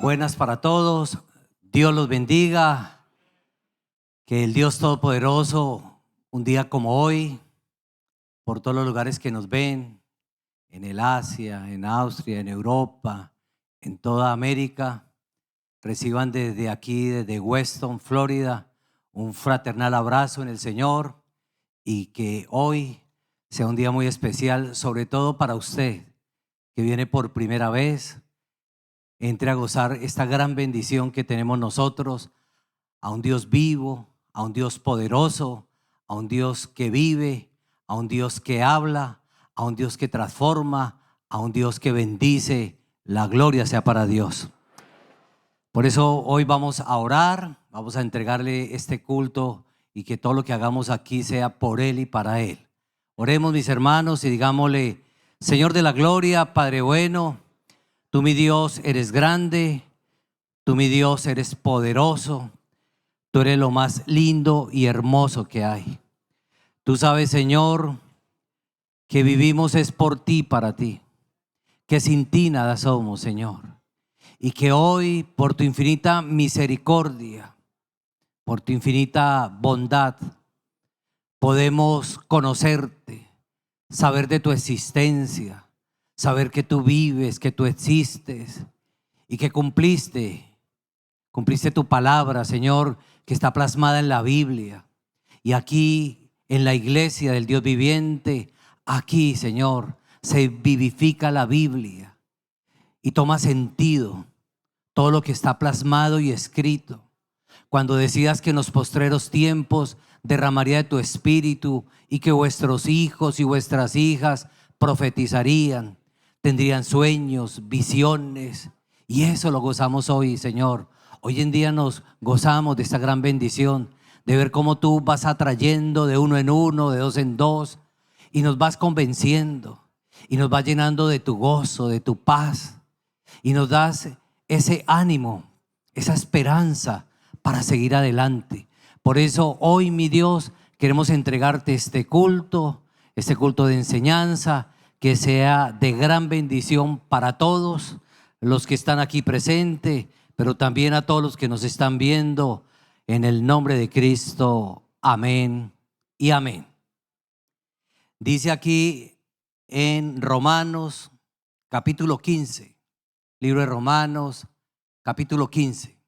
Buenas para todos. Dios los bendiga. Que el Dios Todopoderoso, un día como hoy, por todos los lugares que nos ven, en el Asia, en Austria, en Europa, en toda América, reciban desde aquí, desde Weston, Florida, un fraternal abrazo en el Señor, y que hoy sea un día muy especial, sobre todo para usted que viene por primera vez. Entre a gozar esta gran bendición que tenemos nosotros, a un Dios vivo, a un Dios poderoso, a un Dios que vive, a un Dios que habla, a un Dios que transforma, a un Dios que bendice. La gloria sea para Dios. Por eso hoy vamos a orar, vamos a entregarle este culto y que todo lo que hagamos aquí sea por Él y para Él. Oremos, mis hermanos, y digámosle: Señor de la gloria, Padre bueno, tú, mi Dios, eres grande, tú, mi Dios, eres poderoso, tú eres lo más lindo y hermoso que hay. Tú sabes, Señor, que vivimos es por ti, para ti, que sin ti nada somos, Señor. Y que hoy, por tu infinita misericordia, por tu infinita bondad, podemos conocerte, saber de tu existencia, saber que tú vives, que tú existes y que cumpliste tu palabra, Señor, que está plasmada en la Biblia. Y aquí en la iglesia del Dios viviente, aquí, Señor, se vivifica la Biblia y toma sentido todo lo que está plasmado y escrito. Cuando decías que en los postreros tiempos derramaría de tu espíritu y que vuestros hijos y vuestras hijas profetizarían, tendrían sueños, visiones, y eso lo gozamos hoy, Señor. Hoy en día nos gozamos de esta gran bendición de ver cómo tú vas atrayendo de uno en uno, de dos en dos, y nos vas convenciendo y nos vas llenando de tu gozo, de tu paz, y nos das ese ánimo, esa esperanza para seguir adelante. Por eso hoy, mi Dios, queremos entregarte este culto de enseñanza, que sea de gran bendición para todos los que están aquí presentes, pero también a todos los que nos están viendo, en el nombre de Cristo. Amén y amén. Dice aquí en Romanos capítulo 15, libro de Romanos capítulo 15,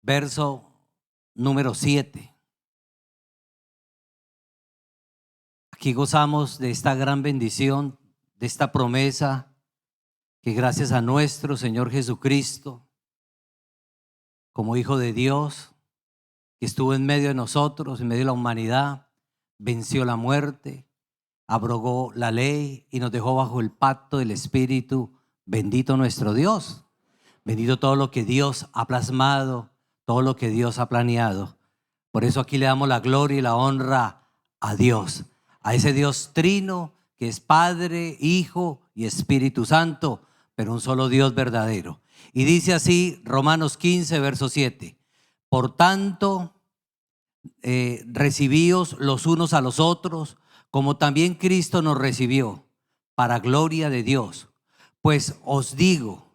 verso número 7. Aquí gozamos de esta gran bendición, de esta promesa, que gracias a nuestro Señor Jesucristo, como Hijo de Dios, que estuvo en medio de nosotros, en medio de la humanidad, venció la muerte, abrogó la ley y nos dejó bajo el pacto del Espíritu. Bendito nuestro Dios, bendito todo lo que Dios ha plasmado, todo lo que Dios ha planeado. Por eso aquí le damos la gloria y la honra a Dios, a ese Dios trino que es Padre, Hijo y Espíritu Santo, pero un solo Dios verdadero. Y dice así Romanos 15, verso 7: Por tanto, recibíos los unos a los otros, como también Cristo nos recibió, para gloria de Dios. Pues os digo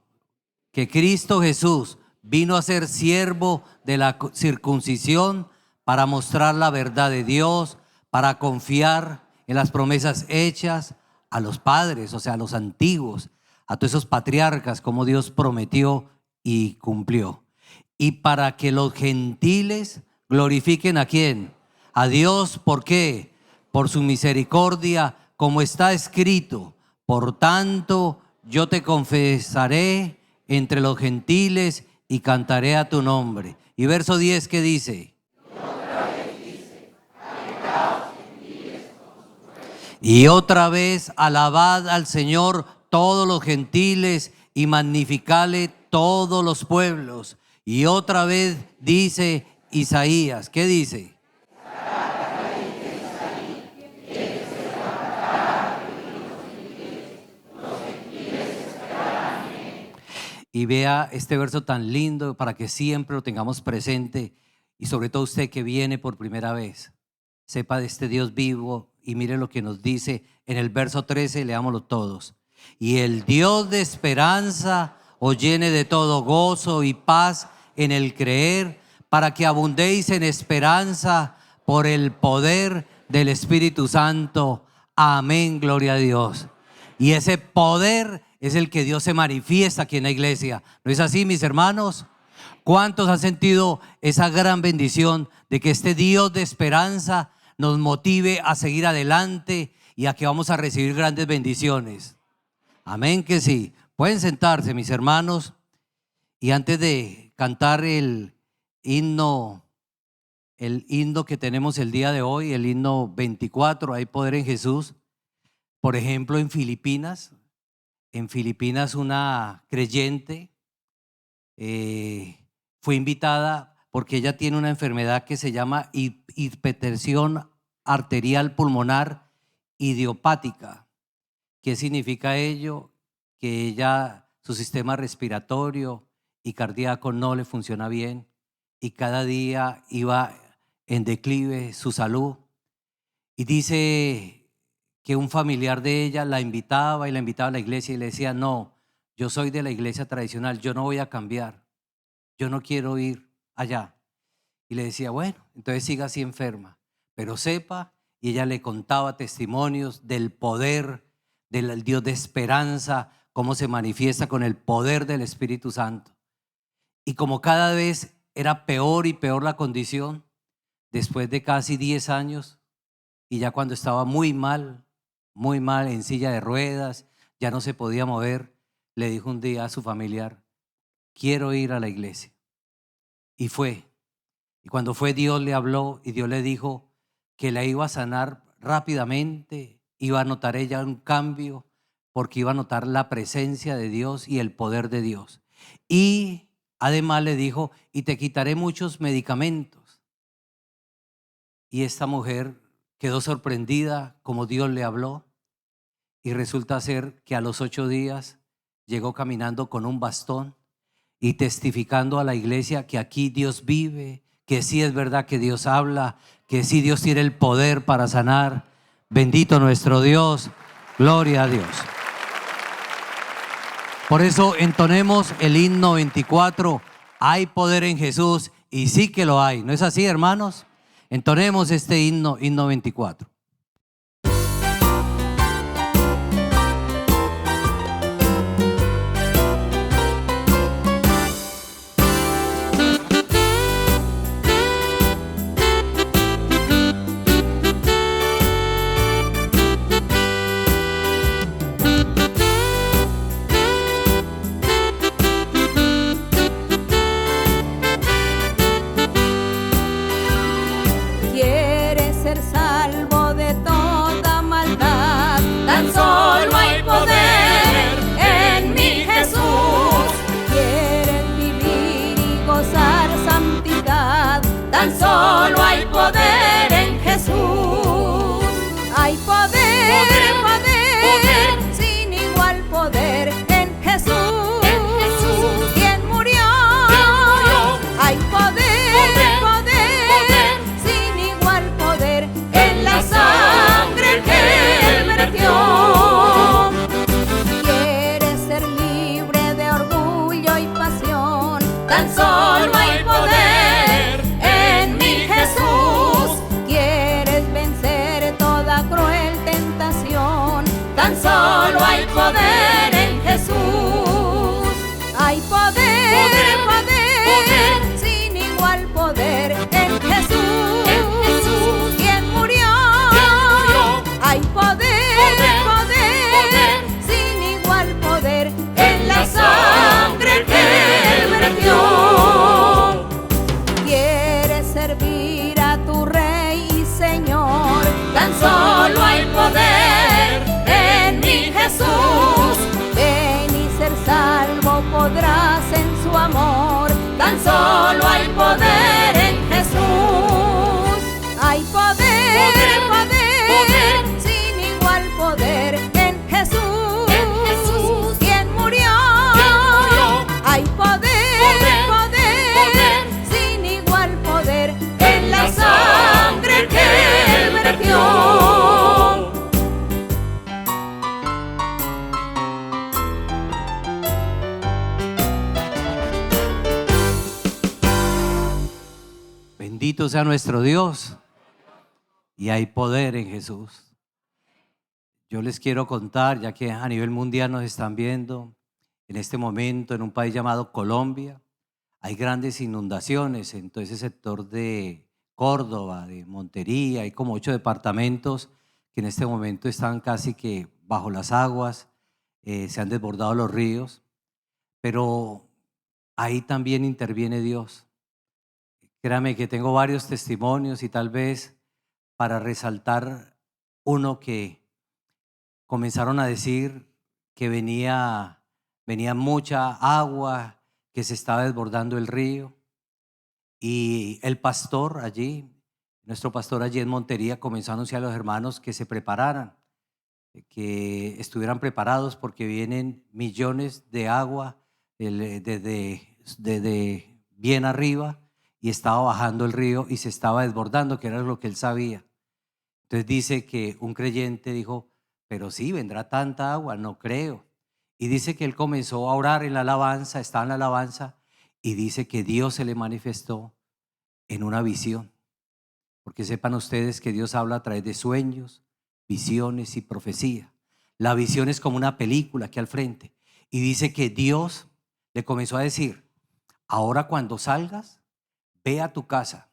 que Cristo Jesús vino a ser siervo de la circuncisión, para mostrar la verdad de Dios, para confiar en las promesas hechas a los padres, o sea, a los antiguos, a todos esos patriarcas, como Dios prometió y cumplió. Y para que los gentiles glorifiquen ¿a quién? A Dios. ¿Por qué? Por su misericordia, como está escrito: por tanto, yo te confesaré entre los gentiles y cantaré a tu nombre. Y verso 10, ¿qué dice? Y otra vez, alabad al Señor todos los gentiles y magnificale todos los pueblos. Y otra vez dice Isaías, ¿qué dice? Y vea este verso tan lindo para que siempre lo tengamos presente, y sobre todo usted que viene por primera vez, sepa de este Dios vivo. Y mire lo que nos dice en el verso 13, leámoslo todos. Y el Dios de esperanza os llene de todo gozo y paz en el creer, para que abundéis en esperanza por el poder del Espíritu Santo. Amén, gloria a Dios. Y ese poder es el que Dios se manifiesta aquí en la iglesia. ¿No es así, mis hermanos? ¿Cuántos han sentido esa gran bendición de que este Dios de esperanza nos motive a seguir adelante y a que vamos a recibir grandes bendiciones? Amén que sí. Pueden sentarse, mis hermanos. Y antes de cantar el himno que tenemos el día de hoy, el himno 24, hay poder en Jesús. Por ejemplo, en Filipinas una creyente fue invitada porque ella tiene una enfermedad que se llama hipertensión arterial pulmonar idiopática. ¿Qué significa ello? Que ella, su sistema respiratorio y cardíaco no le funciona bien y cada día iba en declive su salud. Y dice que un familiar de ella la invitaba a la iglesia y le decía: no, yo soy de la iglesia tradicional, yo no voy a cambiar, yo no quiero ir allá. Y le decía: bueno, entonces siga así enferma, pero sepa. Y ella le contaba testimonios del poder del Dios de esperanza, cómo se manifiesta con el poder del Espíritu Santo. Y como cada vez era peor y peor la condición, después de casi 10 años, y ya cuando estaba muy mal, en silla de ruedas, ya no se podía mover, le dijo un día a su familiar: quiero ir a la iglesia. Y fue. Y cuando fue, Dios le habló y Dios le dijo que la iba a sanar rápidamente, iba a notar ella un cambio, porque iba a notar la presencia de Dios y el poder de Dios. Y además le dijo: y te quitaré muchos medicamentos. Y esta mujer quedó sorprendida como Dios le habló, y resulta ser que a los 8 días llegó caminando con un bastón y testificando a la iglesia que aquí Dios vive, que sí es verdad que Dios habla, que sí Dios tiene el poder para sanar. Bendito nuestro Dios, gloria a Dios. Por eso entonemos el himno 24, hay poder en Jesús, y sí que lo hay. ¿No es así, hermanos? Entonemos este himno 24. Tan solo hay poder en Jesús. Hay poder, poder, sin igual poder en Jesús. Quien murió. Hay poder, poder, sin igual poder en la sangre que Él vertió. Quieres ser libre de orgullo y pasión. Tan solo hay poder. Tan solo hay poder en Jesús. Hay poder, poder, sin igual poder en Jesús. Quien murió. Hay poder, poder, sin igual poder en la sangre que Él vertió. Quieres servir a tu Rey y Señor. Tan solo hay poder en mi Jesús. Bendito sea nuestro Dios. Y hay poder en Jesús. Yo les quiero contar, ya que a nivel mundial nos están viendo, en este momento en un país llamado Colombia, hay grandes inundaciones en todo ese sector de Córdoba, de Montería, hay como 8 departamentos que en este momento están casi que bajo las aguas, se han desbordado los ríos, pero ahí también interviene Dios. Créame que tengo varios testimonios y tal vez para resaltar uno que comenzaron a decir que venía mucha agua, que se estaba desbordando el río, y el pastor allí, nuestro pastor allí en Montería, comenzó a anunciar a los hermanos que se prepararan, que estuvieran preparados porque vienen millones de agua desde bien arriba, y estaba bajando el río y se estaba desbordando, que era lo que él sabía. Entonces dice que un creyente dijo, pero sí, vendrá tanta agua, no creo. Y dice que él comenzó a orar en la alabanza, estaba en la alabanza, y dice que Dios se le manifestó en una visión. Porque sepan ustedes que Dios habla a través de sueños, visiones y profecía. La visión es como una película aquí al frente. Y dice que Dios le comenzó a decir, ahora cuando salgas, ve a tu casa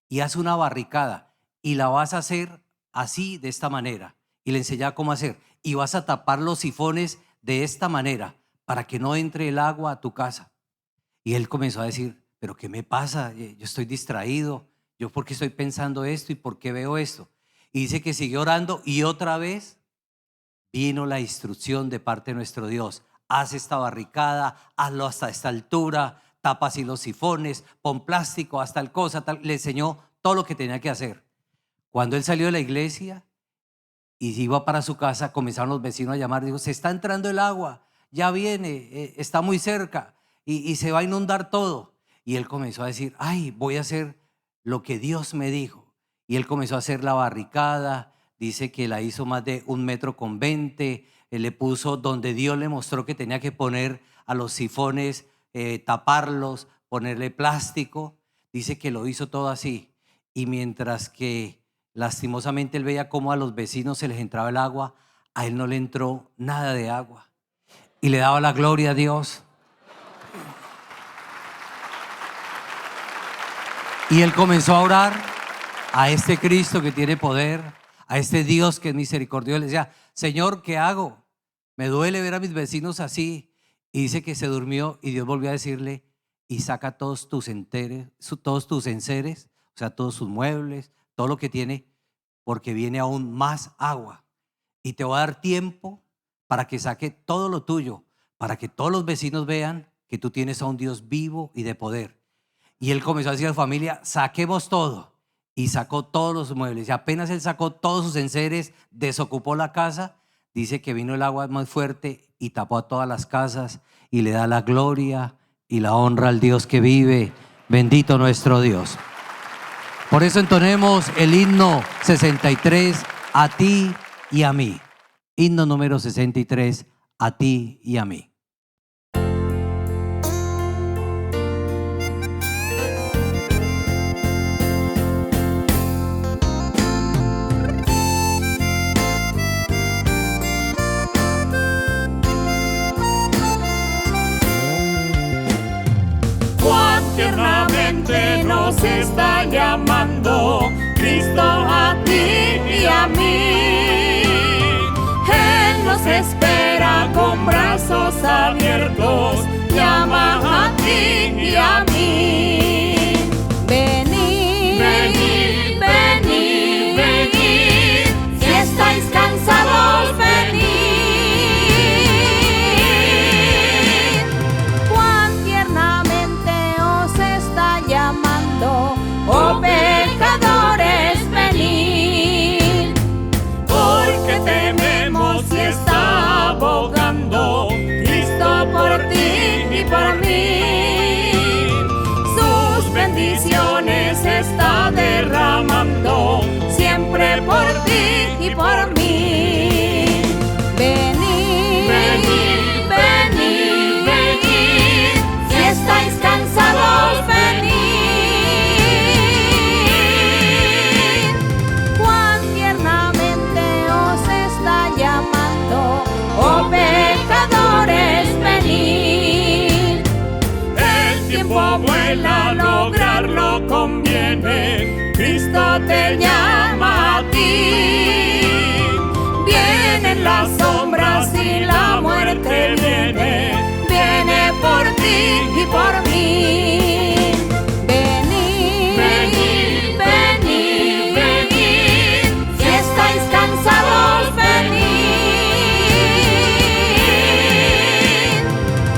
y haz una barricada y la vas a hacer así, de esta manera. Y le enseñaba cómo hacer. Y vas a tapar los sifones de esta manera para que no entre el agua a tu casa. Y él comenzó a decir, pero ¿qué me pasa? Yo estoy distraído. ¿Yo por qué estoy pensando esto y por qué veo esto? Y dice que siguió orando y otra vez vino la instrucción de parte de nuestro Dios. Haz esta barricada, hazlo hasta esta altura, tapa así los sifones, pon plástico, hasta el cosa, tal. Le enseñó todo lo que tenía que hacer. Cuando él salió de la iglesia y iba para su casa, comenzaron los vecinos a llamar. Dijo, se está entrando el agua, ya viene, está muy cerca y se va a inundar todo. Y él comenzó a decir, ay, voy a hacer lo que Dios me dijo. Y él comenzó a hacer la barricada. Dice que la hizo más de 1,20 m. Le puso donde Dios le mostró que tenía que poner a los sifones, taparlos, ponerle plástico. Dice que lo hizo todo así. Y mientras que lastimosamente él veía cómo a los vecinos se les entraba el agua, a él no le entró nada de agua. Y le daba la gloria a Dios. Y él comenzó a orar a este Cristo que tiene poder, a este Dios que es misericordioso. Le decía, Señor, ¿qué hago? Me duele ver a mis vecinos así. Y dice que se durmió y Dios volvió a decirle, y saca todos tus enseres, o sea, todos sus muebles, todo lo que tiene, porque viene aún más agua. Y te voy a dar tiempo para que saque todo lo tuyo, para que todos los vecinos vean que tú tienes a un Dios vivo y de poder. Y él comenzó a decir a la familia, saquemos todo. Y sacó todos los muebles. Y apenas él sacó todos sus enseres, desocupó la casa. Dice que vino el agua más fuerte y tapó a todas las casas. Y le da la gloria y la honra al Dios que vive. Bendito nuestro Dios. Por eso entonemos el himno 63, a ti y a mí. Himno número 63, a ti y a mí. Tiernamente nos está llamando Cristo a ti y a mí. Él nos espera con brazos abiertos, llama a ti y a mí. Venid, Venid, venid, venid, si estáis cansados, venid. Cuán tiernamente os está llamando, oh pecadores, venid. porque tememos y está abogando Cristo por ti y por mí. Sus bendiciones está derramando siempre por ti y por mí. Venid, Venid, venid, venid, si estáis cansados, venid. te llama a ti. Vienen las sombras y la muerte viene por ti y por mí. Venid, Venid, venid, venid, si estáis cansados, venid.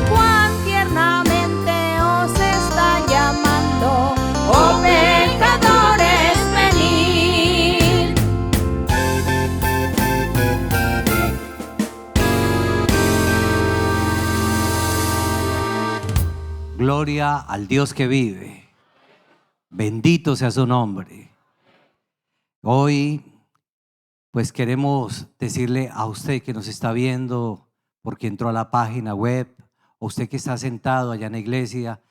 Cuán tiernamente os está llamando, oh pecadores, venid. Gloria al Dios que vive. Bendito sea su nombre. Hoy, pues queremos decirle a usted que nos está viendo porque entró a la página web, o usted que está sentado allá en la iglesia,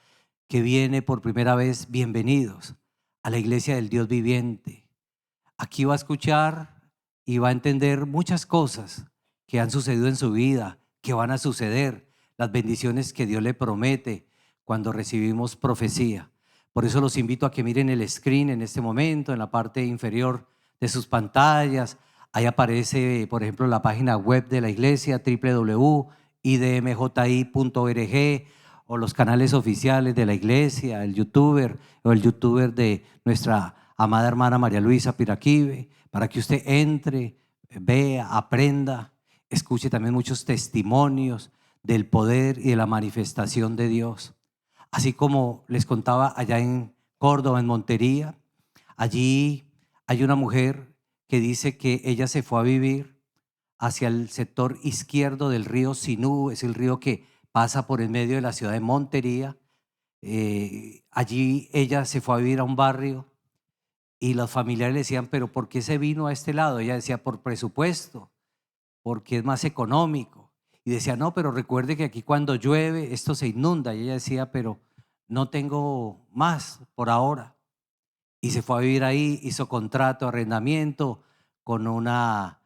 que viene por primera vez, bienvenidos a la iglesia del Dios viviente. Aquí va a escuchar y va a entender muchas cosas que han sucedido en su vida, que van a suceder, las bendiciones que Dios le promete cuando recibimos profecía. Por eso los invito a que miren el screen en este momento, en la parte inferior de sus pantallas. Ahí aparece, por ejemplo, la página web de la iglesia, www.idmji.org, o los canales oficiales de la iglesia, el youtuber de nuestra amada hermana María Luisa Piraquive, para que usted entre, vea, aprenda, escuche también muchos testimonios del poder y de la manifestación de Dios. Así como les contaba allá en Córdoba, en Montería, allí hay una mujer que dice que ella se fue a vivir hacia el sector izquierdo del río Sinú, es el río que pasa por el medio de la ciudad de Montería. Allí ella se fue a vivir a un barrio y los familiares le decían, pero ¿por qué se vino a este lado? Ella decía, por presupuesto, porque es más económico. Y decía, no, pero recuerde que aquí cuando llueve esto se inunda. Y ella decía, pero no tengo más por ahora. Y se fue a vivir ahí, hizo contrato, arrendamiento con a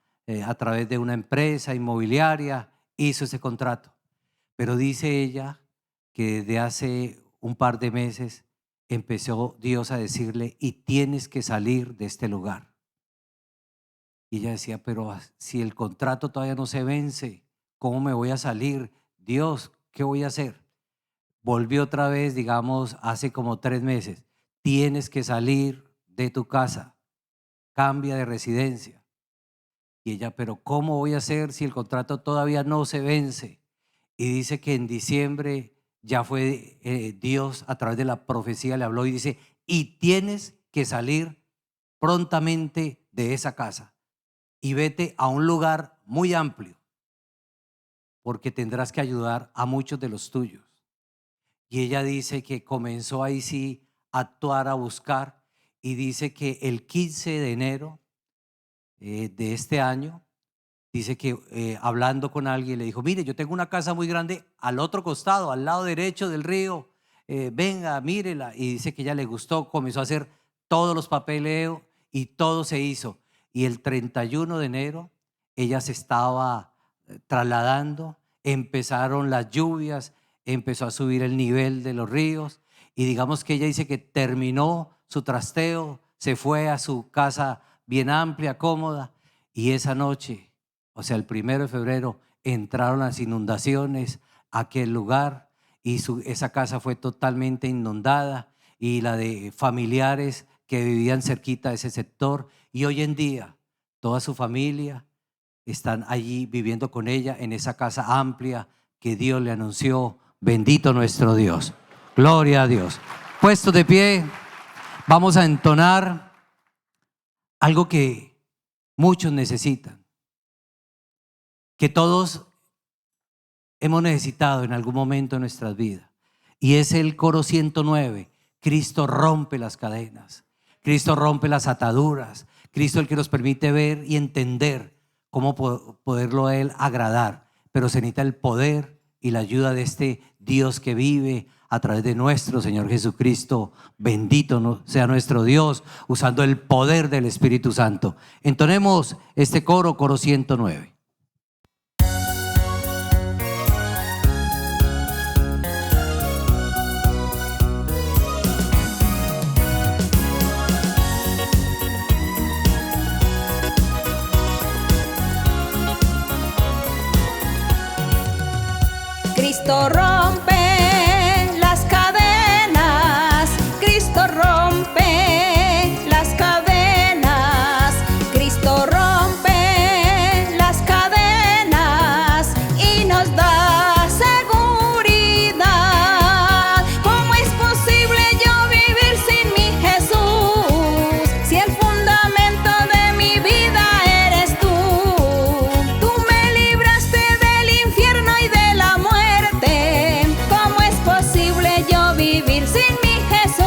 través de una empresa inmobiliaria, hizo ese contrato. Pero dice ella que desde hace un par de meses empezó Dios a decirle, y tienes que salir de este lugar. Y ella decía, pero si el contrato todavía no se vence, ¿cómo me voy a salir? Dios, ¿qué voy a hacer? Volvió otra vez, digamos, hace como 3 meses. Tienes que salir de tu casa, cambia de residencia. Y ella, pero ¿cómo voy a hacer si el contrato todavía no se vence? Y dice que en diciembre ya fue Dios a través de la profecía le habló y dice, y tienes que salir prontamente de esa casa y vete a un lugar muy amplio, porque tendrás que ayudar a muchos de los tuyos. Y ella dice que comenzó ahí sí a actuar, a buscar, y dice que el 15 de enero de este año, dice que hablando con alguien le dijo, mire, yo tengo una casa muy grande al otro costado, al lado derecho del río, venga, mírela. Y dice que ella le gustó, comenzó a hacer todos los papeleos y todo se hizo. Y el 31 de enero ella se estaba trasladando, empezaron las lluvias, empezó a subir el nivel de los ríos y digamos que ella dice que terminó su trasteo, se fue a su casa bien amplia, cómoda, y esa noche, o sea el 1 de febrero, entraron las inundaciones a aquel lugar y esa casa fue totalmente inundada, y la de familiares que vivían cerquita de ese sector, y hoy en día toda su familia están allí viviendo con ella en esa casa amplia que Dios le anunció. Bendito nuestro Dios. Gloria a Dios. Puestos de pie, vamos a entonar algo que muchos necesitan, que todos hemos necesitado en algún momento de nuestras vidas, y es el coro 109. Cristo rompe las cadenas, Cristo rompe las ataduras, Cristo el que nos permite ver y entender cómo poderlo a Él agradar, pero se necesita el poder y la ayuda de este Dios que vive a través de nuestro Señor Jesucristo. Bendito sea nuestro Dios, usando el poder del Espíritu Santo. Entonemos este coro 109. Cristo rompe las cadenas, Cristo rompe las cadenas, Cristo rompe las cadenas y nos da seguridad. ¿Cómo es posible yo vivir sin mi Jesús? Si el fundamento de mi vida eres tú. Tú me libraste del infierno y de la muerte. ¿Cómo es posible yo vivir sin mi Jesús?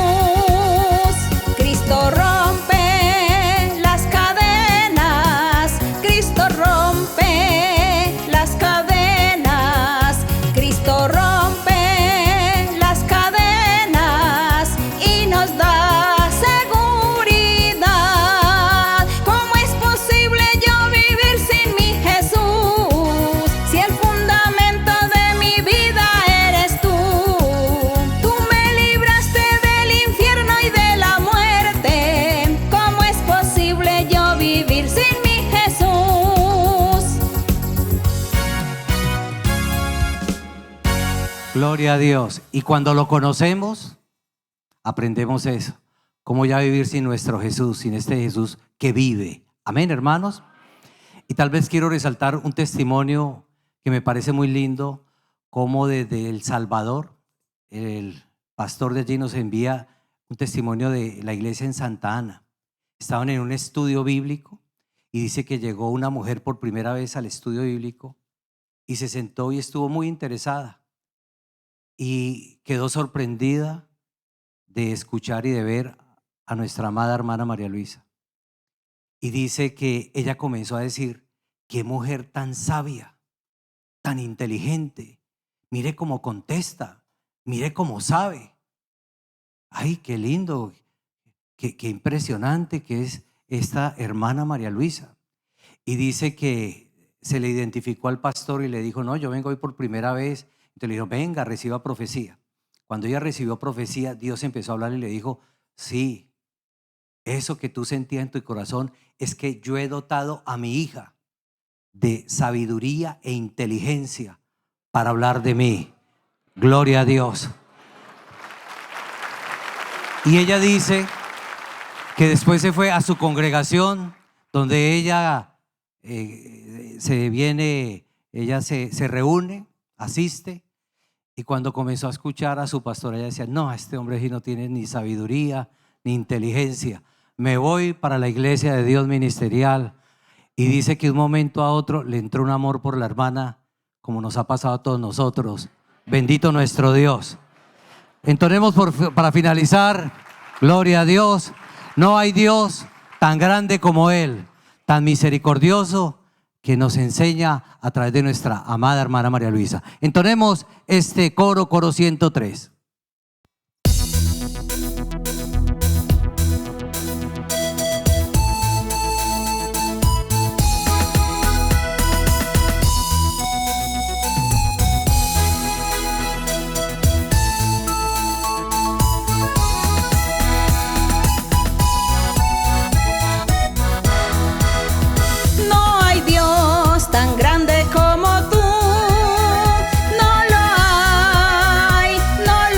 Cristo rompe las cadenas, Cristo rompe las cadenas, Cristo rompe las cadenas y nos da seguridad. ¿Cómo es posible yo vivir sin mi Jesús? Si el fundamento de mi vida eres tú. Tú me libraste del infierno y de la muerte. ¿Cómo es posible yo vivir sin mi Jesús? Gloria a Dios. Y cuando lo conocemos, aprendemos eso. Cómo ya vivir sin nuestro Jesús, sin este Jesús que vive. Amén, hermanos. Y tal vez quiero resaltar un testimonio que me parece muy lindo, como desde El Salvador, el pastor de allí nos envía un testimonio de la iglesia en Santa Ana. Estaban en un estudio bíblico y dice que llegó una mujer por primera vez al estudio bíblico y se sentó y estuvo muy interesada y quedó sorprendida de escuchar y de ver a nuestra amada hermana María Luisa. Y dice que ella comenzó a decir: qué mujer tan sabia, tan inteligente, mire cómo contesta, mire cómo sabe. Ay, qué lindo, qué impresionante que es esta hermana María Luisa. Y dice que se le identificó al pastor y le dijo: no, yo vengo hoy por primera vez. Entonces le dijo: venga, reciba profecía. Cuando ella recibió profecía, Dios empezó a hablar y le dijo: sí, eso que tú sentías en tu corazón es que yo he dotado a mi hija de sabiduría e inteligencia para hablar de mí. Gloria a Dios. Y ella dice que después se fue a su congregación donde ella se reúne, asiste, y cuando comenzó a escuchar a su pastor, ella decía: no, este hombre sí no tiene ni sabiduría ni inteligencia. Me voy para la iglesia de Dios ministerial. Y dice que de un momento a otro le entró un amor por la hermana, como nos ha pasado a todos nosotros. Bendito nuestro Dios. Entonemos para finalizar, gloria a Dios. No hay Dios tan grande como Él, tan misericordioso, que nos enseña a través de nuestra amada hermana María Luisa. Entonemos este coro 103. No hay Dios tan grande como tú. No lo hay, no lo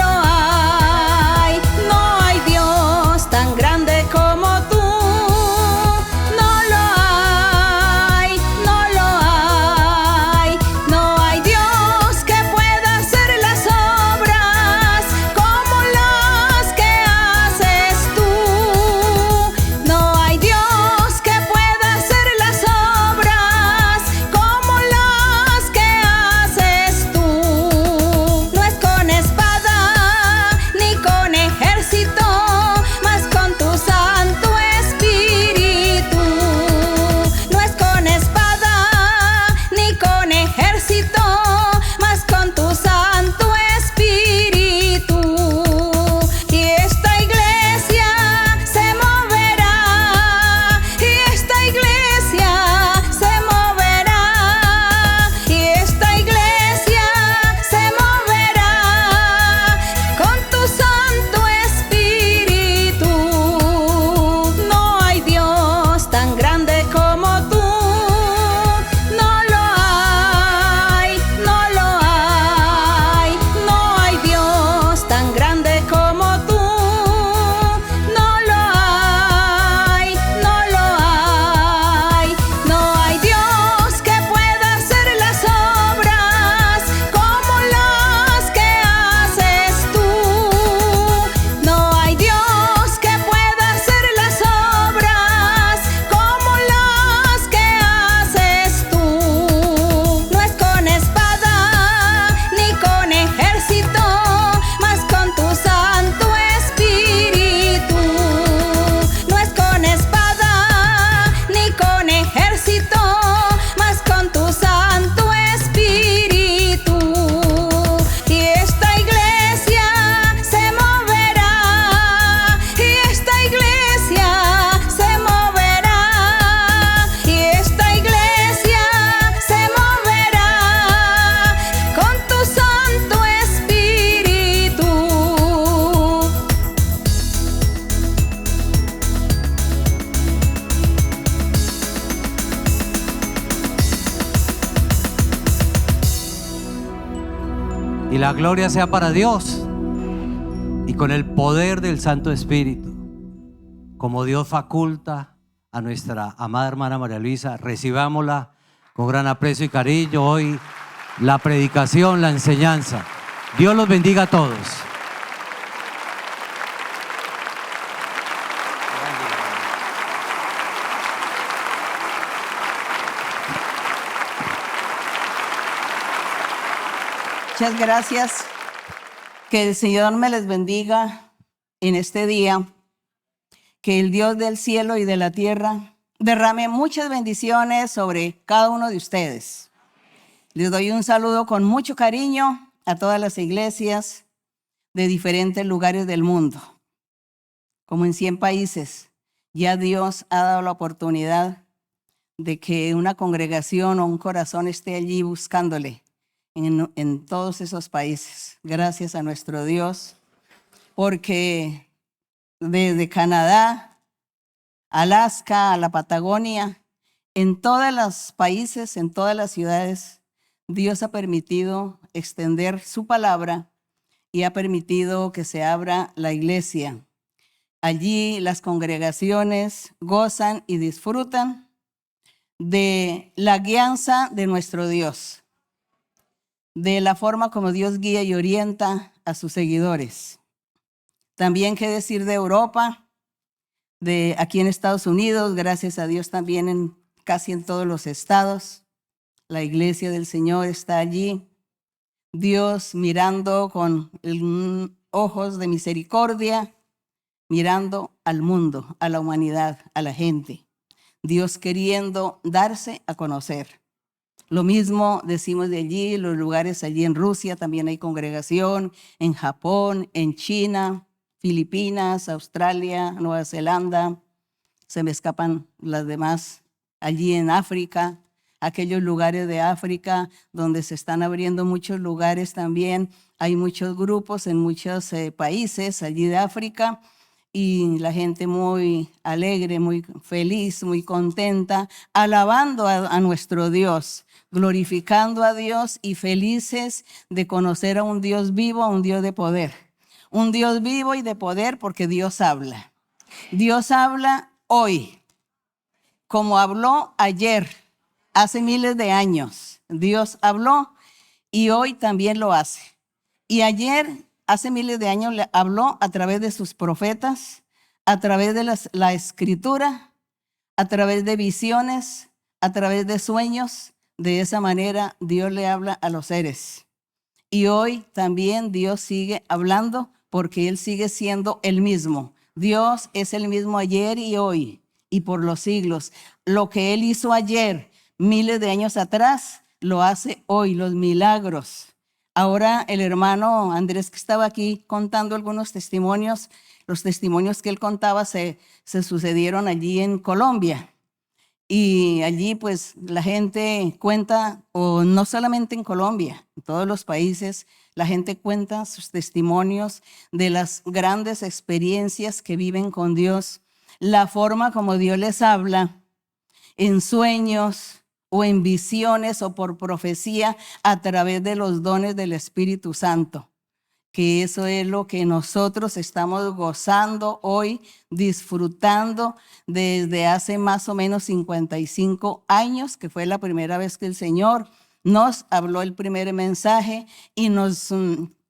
y la gloria sea para Dios. Y con el poder del Santo Espíritu, como Dios faculta a nuestra amada hermana María Luisa, recibámosla con gran aprecio y cariño hoy, la predicación, la enseñanza. Dios los bendiga a todos. Muchas gracias. Que el Señor me les bendiga en este día. Que el Dios del cielo y de la tierra derrame muchas bendiciones sobre cada uno de ustedes. Les doy un saludo con mucho cariño a todas las iglesias de diferentes lugares del mundo. Como en 100 países, ya Dios ha dado la oportunidad de que una congregación o un corazón esté allí buscándole en todos esos países. Gracias a nuestro Dios, porque desde Canadá, Alaska, a la Patagonia, en todos los países, en todas las ciudades, Dios ha permitido extender su palabra y ha permitido que se abra la iglesia. Allí las congregaciones gozan y disfrutan de la guianza de nuestro Dios, de la forma como Dios guía y orienta a sus seguidores. También qué decir de Europa, de aquí en Estados Unidos, gracias a Dios también casi en todos los estados. La iglesia del Señor está allí. Dios mirando con ojos de misericordia, mirando al mundo, a la humanidad, a la gente. Dios queriendo darse a conocer. Lo mismo decimos de allí, los lugares allí en Rusia también hay congregación, en Japón, en China, Filipinas, Australia, Nueva Zelanda, se me escapan las demás, allí en África, aquellos lugares de África donde se están abriendo muchos lugares también, hay muchos grupos en muchos países allí de África, y la gente muy alegre, muy feliz, muy contenta, alabando a nuestro Dios, glorificando a Dios y felices de conocer a un Dios vivo, a un Dios de poder. Un Dios vivo y de poder porque Dios habla. Dios habla hoy, como habló ayer, hace miles de años. Dios habló y hoy también lo hace. Y ayer, hace miles de años, le habló a través de sus profetas, a través de la escritura, a través de visiones, a través de sueños. De esa manera Dios le habla a los seres. Y hoy también Dios sigue hablando porque Él sigue siendo el mismo. Dios es el mismo ayer y hoy y por los siglos. Lo que Él hizo ayer, miles de años atrás, lo hace hoy, los milagros. Ahora el hermano Andrés que estaba aquí contando algunos testimonios, los testimonios que él contaba se sucedieron allí en Colombia. Y allí pues la gente cuenta, o no solamente en Colombia, en todos los países, la gente cuenta sus testimonios de las grandes experiencias que viven con Dios, la forma como Dios les habla en sueños o en visiones o por profecía a través de los dones del Espíritu Santo. Que eso es lo que nosotros estamos gozando hoy, disfrutando desde hace más o menos 55 años, que fue la primera vez que el Señor nos habló el primer mensaje y nos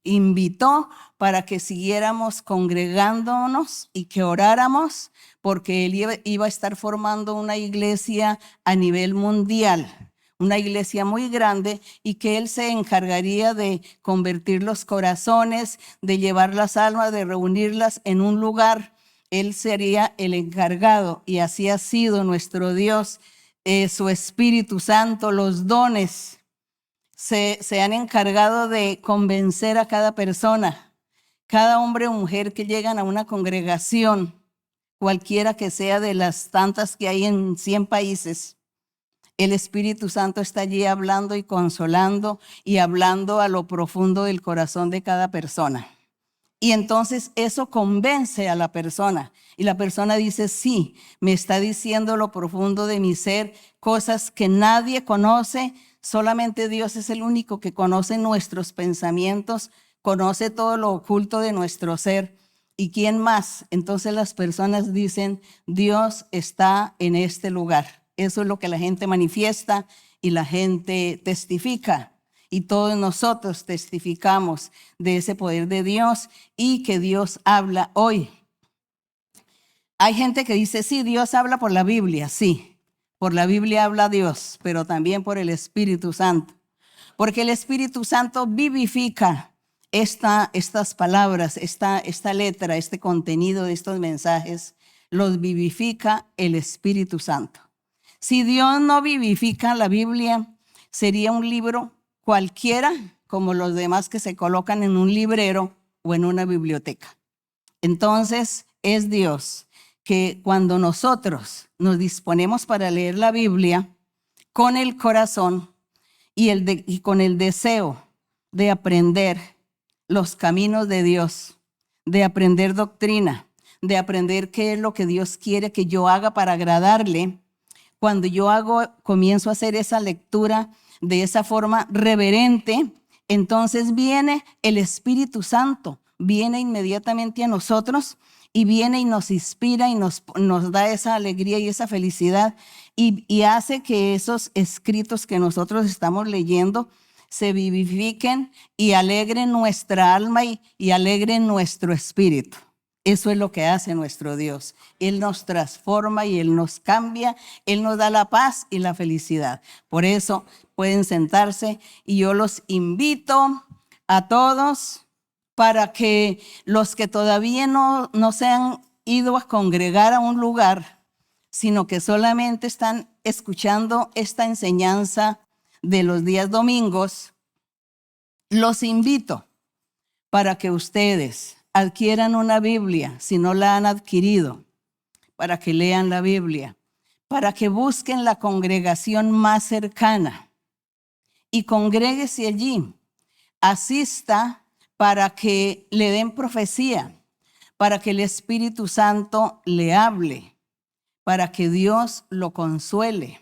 invitó para que siguiéramos congregándonos y que oráramos, porque Él iba a estar formando una iglesia a nivel mundial. Una iglesia muy grande y que Él se encargaría de convertir los corazones, de llevar las almas, de reunirlas en un lugar. Él sería el encargado y así ha sido nuestro Dios, su Espíritu Santo, los dones se han encargado de convencer a cada persona, cada hombre o mujer que llegan a una congregación, cualquiera que sea de las tantas que hay en 100 países. El Espíritu Santo está allí hablando y consolando y hablando a lo profundo del corazón de cada persona. Y entonces eso convence a la persona. Y la persona dice, sí, me está diciendo lo profundo de mi ser, cosas que nadie conoce. Solamente Dios es el único que conoce nuestros pensamientos, conoce todo lo oculto de nuestro ser. ¿Y quién más? Entonces las personas dicen, Dios está en este lugar. Eso es lo que la gente manifiesta y la gente testifica. Y todos nosotros testificamos de ese poder de Dios y que Dios habla hoy. Hay gente que dice, sí, Dios habla por la Biblia, sí. Por la Biblia habla Dios, pero también por el Espíritu Santo. Porque el Espíritu Santo vivifica estas palabras, esta letra, este contenido de estos mensajes, los vivifica el Espíritu Santo. Si Dios no vivifica la Biblia, sería un libro cualquiera, como los demás que se colocan en un librero o en una biblioteca. Entonces, es Dios que cuando nosotros nos disponemos para leer la Biblia con el corazón y con el deseo de aprender los caminos de Dios, de aprender doctrina, de aprender qué es lo que Dios quiere que yo haga para agradarle, cuando yo comienzo a hacer esa lectura de esa forma reverente, entonces viene el Espíritu Santo, viene inmediatamente a nosotros y viene y nos inspira y nos da esa alegría y esa felicidad y hace que esos escritos que nosotros estamos leyendo se vivifiquen y alegren nuestra alma y alegren nuestro espíritu. Eso es lo que hace nuestro Dios. Él nos transforma y Él nos cambia, Él nos da la paz y la felicidad. Por eso pueden sentarse y yo los invito a todos para que los que todavía no se han ido a congregar a un lugar, sino que solamente están escuchando esta enseñanza de los días domingos, los invito para que ustedes adquieran una Biblia, si no la han adquirido, para que lean la Biblia, para que busquen la congregación más cercana y congréguese allí, asista para que le den profecía, para que el Espíritu Santo le hable, para que Dios lo consuele,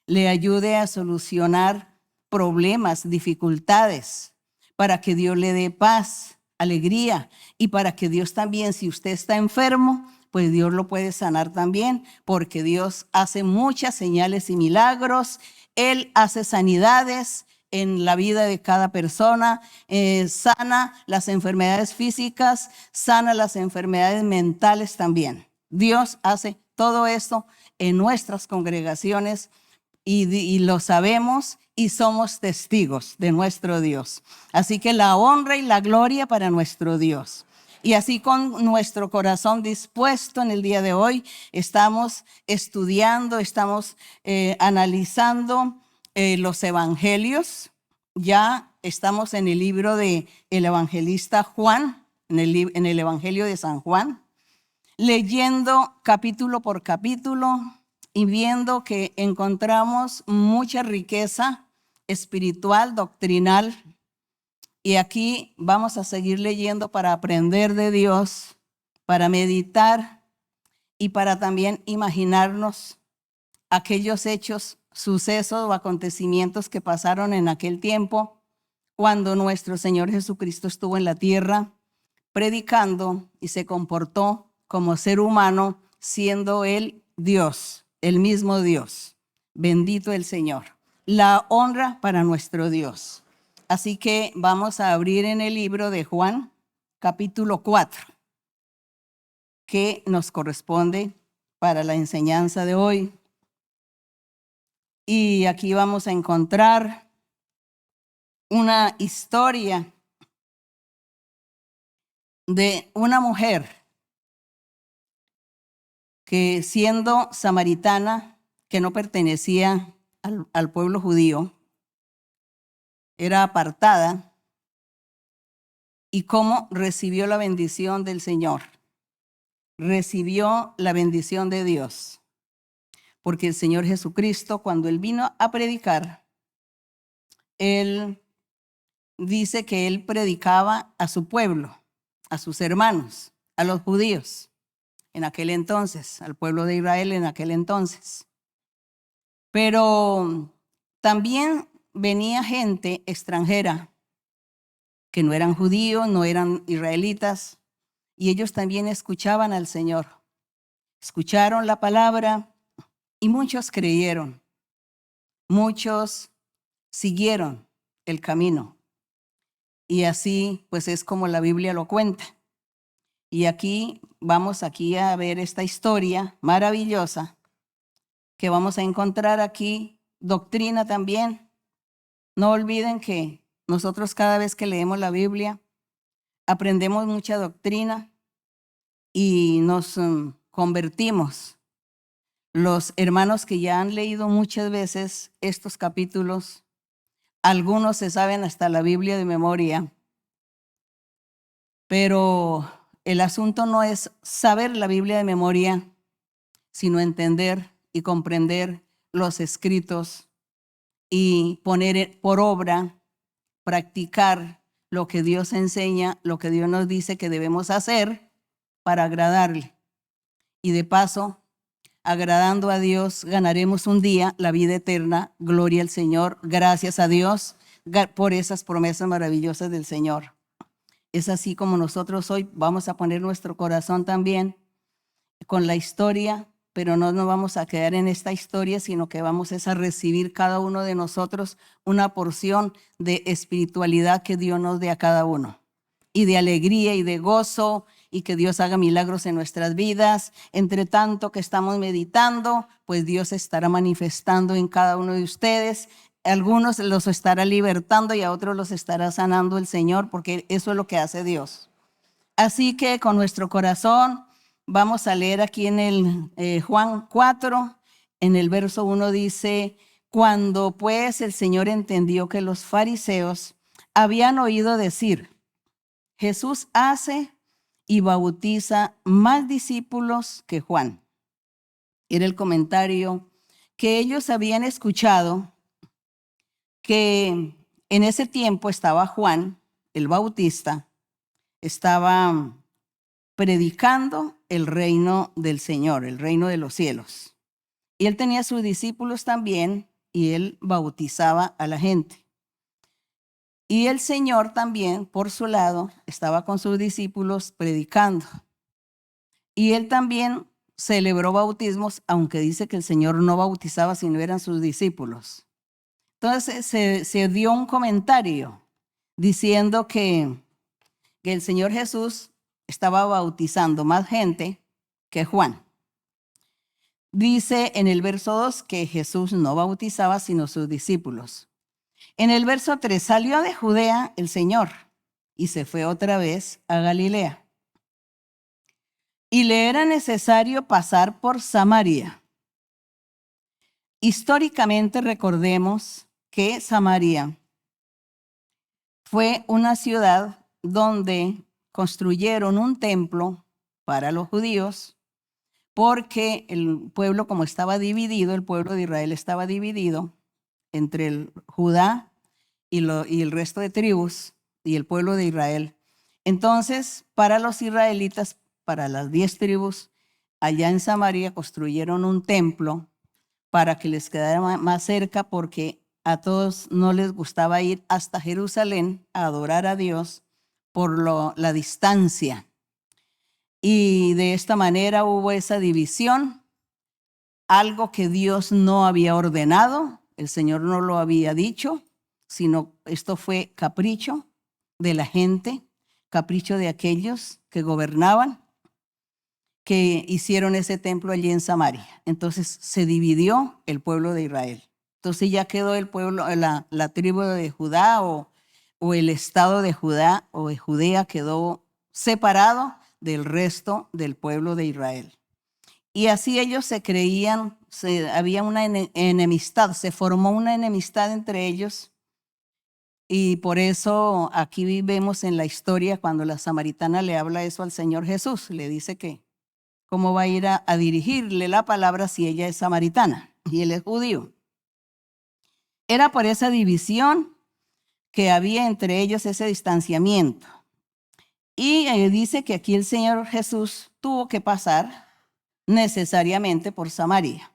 le ayude a solucionar problemas, dificultades, para que Dios le dé paz, alegría y para que Dios también, si usted está enfermo, pues Dios lo puede sanar también, porque Dios hace muchas señales y milagros. Él hace sanidades en la vida de cada persona, sana las enfermedades físicas, sana las enfermedades mentales también. Dios hace todo esto en nuestras congregaciones y lo sabemos y somos testigos de nuestro Dios. Así que la honra y la gloria para nuestro Dios. Y así con nuestro corazón dispuesto en el día de hoy, estamos estudiando, estamos analizando los evangelios. Ya estamos en el libro del evangelista Juan, en el evangelio de San Juan, leyendo capítulo por capítulo y viendo que encontramos mucha riqueza espiritual, doctrinal. Y aquí vamos a seguir leyendo para aprender de Dios, para meditar y para también imaginarnos aquellos hechos, sucesos o acontecimientos que pasaron en aquel tiempo cuando nuestro Señor Jesucristo estuvo en la tierra predicando y se comportó como ser humano, siendo Él Dios, el mismo Dios. Bendito el Señor. La honra para nuestro Dios. Así que vamos a abrir en el libro de Juan, capítulo 4, que nos corresponde para la enseñanza de hoy. Y aquí vamos a encontrar una historia de una mujer que, siendo samaritana, que no pertenecía al pueblo judío, era apartada, y cómo recibió la bendición del Señor. Recibió la bendición de Dios. Porque el Señor Jesucristo, cuando Él vino a predicar, Él dice que Él predicaba a su pueblo, a sus hermanos, a los judíos en aquel entonces, al pueblo de Israel en aquel entonces. Pero también venía gente extranjera que no eran judíos, no eran israelitas, y ellos también escuchaban al Señor. Escucharon la palabra y muchos creyeron, muchos siguieron el camino. Y así pues es como la Biblia lo cuenta. Y vamos a ver esta historia maravillosa que vamos a encontrar aquí, doctrina también. No olviden que nosotros cada vez que leemos la Biblia aprendemos mucha doctrina y nos convertimos. Los hermanos que ya han leído muchas veces estos capítulos, algunos se saben hasta la Biblia de memoria, pero el asunto no es saber la Biblia de memoria, sino entender y comprender los escritos y poner por obra, practicar lo que Dios enseña, lo que Dios nos dice que debemos hacer para agradarle. Y de paso, agradando a Dios, ganaremos un día la vida eterna. Gloria al Señor. Gracias a Dios por esas promesas maravillosas del Señor. Es así como nosotros hoy vamos a poner nuestro corazón también con la historia, pero no nos vamos a quedar en esta historia, sino que vamos a recibir cada uno de nosotros una porción de espiritualidad que Dios nos dé a cada uno, y de alegría y de gozo, y que Dios haga milagros en nuestras vidas. Entre tanto que estamos meditando, pues Dios estará manifestando en cada uno de ustedes. Algunos los estará libertando y a otros los estará sanando el Señor, porque eso es lo que hace Dios. Así que con nuestro corazón vamos a leer aquí en el Juan 4, en el verso 1 dice: cuando pues el Señor entendió que los fariseos habían oído decir, Jesús hace y bautiza más discípulos que Juan. Era el comentario que ellos habían escuchado, que en ese tiempo estaba Juan, el Bautista, estaba predicando el reino del Señor, el reino de los cielos. Y él tenía sus discípulos también, y él bautizaba a la gente. Y el Señor también, por su lado, estaba con sus discípulos predicando. Y él también celebró bautismos, aunque dice que el Señor no bautizaba si no eran sus discípulos. Entonces se dio un comentario diciendo que el Señor Jesús estaba bautizando más gente que Juan. Dice en el verso 2 que Jesús no bautizaba sino sus discípulos. En el verso 3, salió de Judea el Señor y se fue otra vez a Galilea. Y le era necesario pasar por Samaria. Históricamente recordemos que Samaria fue una ciudad donde construyeron un templo para los judíos, porque el pueblo, como estaba dividido, el pueblo de Israel estaba dividido entre el Judá y el resto de tribus y el pueblo de Israel. Entonces, para los israelitas, para las 10 tribus, allá en Samaria construyeron un templo para que les quedara más cerca, porque a todos no les gustaba ir hasta Jerusalén a adorar a Dios por la distancia. Y de esta manera hubo esa división, algo que Dios no había ordenado, el Señor no lo había dicho, sino esto fue capricho de la gente, capricho de aquellos que gobernaban, que hicieron ese templo allí en Samaria. Entonces se dividió el pueblo de Israel. Entonces ya quedó el pueblo, la tribu de Judá o el estado de Judá o de Judea quedó separado del resto del pueblo de Israel. Y así ellos se creían, había una enemistad, se formó una enemistad entre ellos. Y por eso aquí vemos en la historia cuando la samaritana le habla eso al Señor Jesús, le dice que cómo va a ir a dirigirle la palabra si ella es samaritana y él es judío. Era por esa división que había entre ellos, ese distanciamiento. Y dice que aquí el Señor Jesús tuvo que pasar necesariamente por Samaria.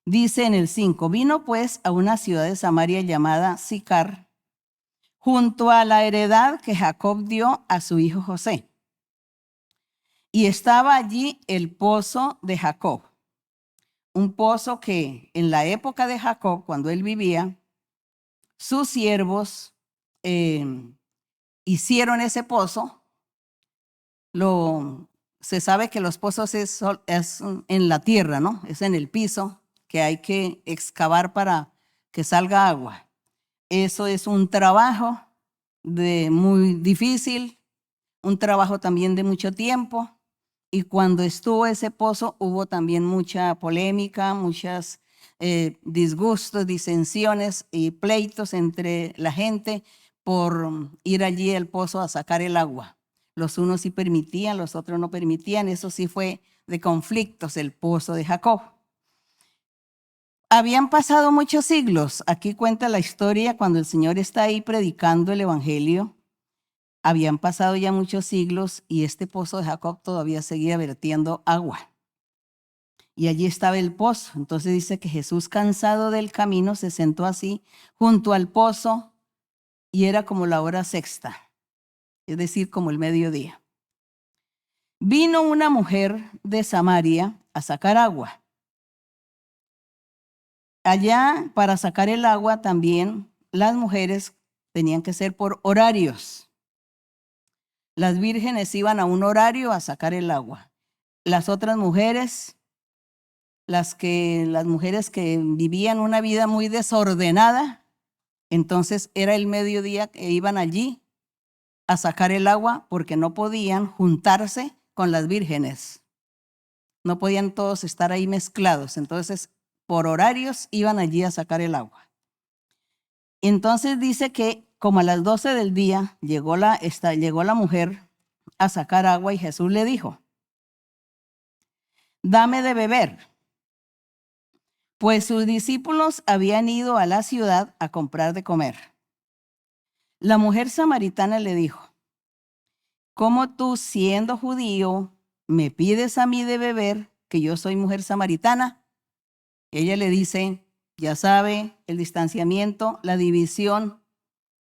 Dice en el 5, vino pues a una ciudad de Samaria llamada Sicar, junto a la heredad que Jacob dio a su hijo José. Y estaba allí el pozo de Jacob, un pozo que en la época de Jacob, cuando él vivía, sus siervos hicieron ese pozo. Se sabe que los pozos es en la tierra, ¿no? Es en el piso que hay que excavar para que salga agua. Eso es un trabajo muy difícil, un trabajo también de mucho tiempo. Y cuando estuvo ese pozo hubo también mucha polémica, muchos disgustos, disensiones y pleitos entre la gente por ir allí al pozo a sacar el agua. Los unos sí permitían, los otros no permitían. Eso sí fue de conflictos, el pozo de Jacob. Habían pasado muchos siglos. Aquí cuenta la historia cuando el Señor está ahí predicando el evangelio. Habían pasado ya muchos siglos y este pozo de Jacob todavía seguía vertiendo agua. Y allí estaba el pozo. Entonces dice que Jesús, cansado del camino, se sentó así junto al pozo y era como la hora sexta, es decir, como el mediodía. Vino una mujer de Samaria a sacar agua. Allá, para sacar el agua también, las mujeres tenían que ser por horarios. Las vírgenes iban a un horario a sacar el agua. Las otras mujeres, las mujeres que vivían una vida muy desordenada, entonces era el mediodía que iban allí a sacar el agua porque no podían juntarse con las vírgenes. No podían todos estar ahí mezclados. Entonces, por horarios iban allí a sacar el agua. Entonces dice que como a las 12 del día llegó la mujer a sacar agua y Jesús le dijo, dame de beber. Pues sus discípulos habían ido a la ciudad a comprar de comer. La mujer samaritana le dijo, ¿cómo tú, siendo judío, me pides a mí de beber, que yo soy mujer samaritana? Ella le dice, ya sabe, el distanciamiento, la división,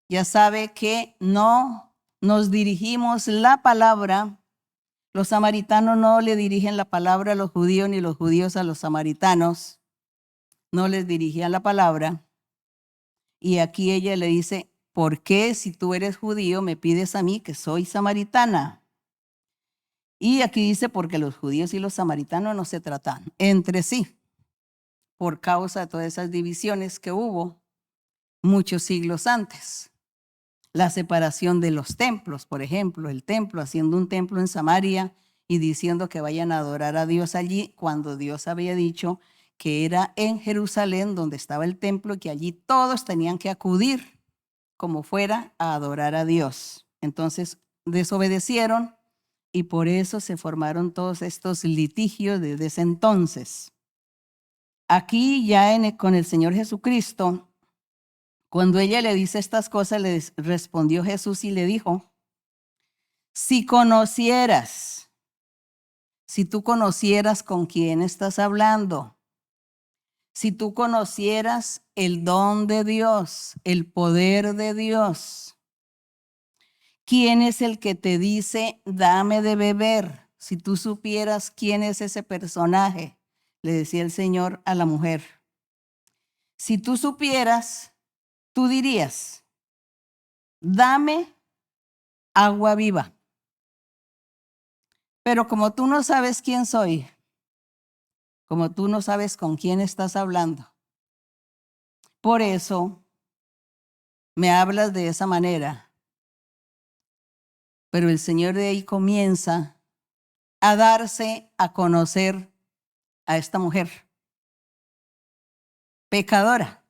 ya sabe que no nos dirigimos la palabra. Los samaritanos no le dirigen la palabra a los judíos, ni los judíos a los samaritanos. No les dirigían la palabra. Y aquí ella le dice, ¿por qué si tú eres judío me pides a mí que soy samaritana? Y aquí dice, porque los judíos y los samaritanos no se tratan entre sí, por causa de todas esas divisiones que hubo muchos siglos antes. La separación de los templos, por ejemplo, el templo, haciendo un templo en Samaria y diciendo que vayan a adorar a Dios allí, cuando Dios había dicho que era en Jerusalén donde estaba el templo y que allí todos tenían que acudir como fuera a adorar a Dios. Entonces desobedecieron y por eso se formaron todos estos litigios desde ese entonces. Aquí ya con el Señor Jesucristo, cuando ella le dice estas cosas, le respondió Jesús y le dijo, si tú conocieras con quién estás hablando, si tú conocieras el don de Dios, el poder de Dios, ¿quién es el que te dice, dame de beber? Si tú supieras quién es ese personaje, le decía el Señor a la mujer. Si tú supieras, tú dirías, dame agua viva. Pero como tú no sabes quién soy, como tú no sabes con quién estás hablando, por eso me hablas de esa manera. Pero el Señor de ahí comienza a darse a conocer a esta mujer pecadora.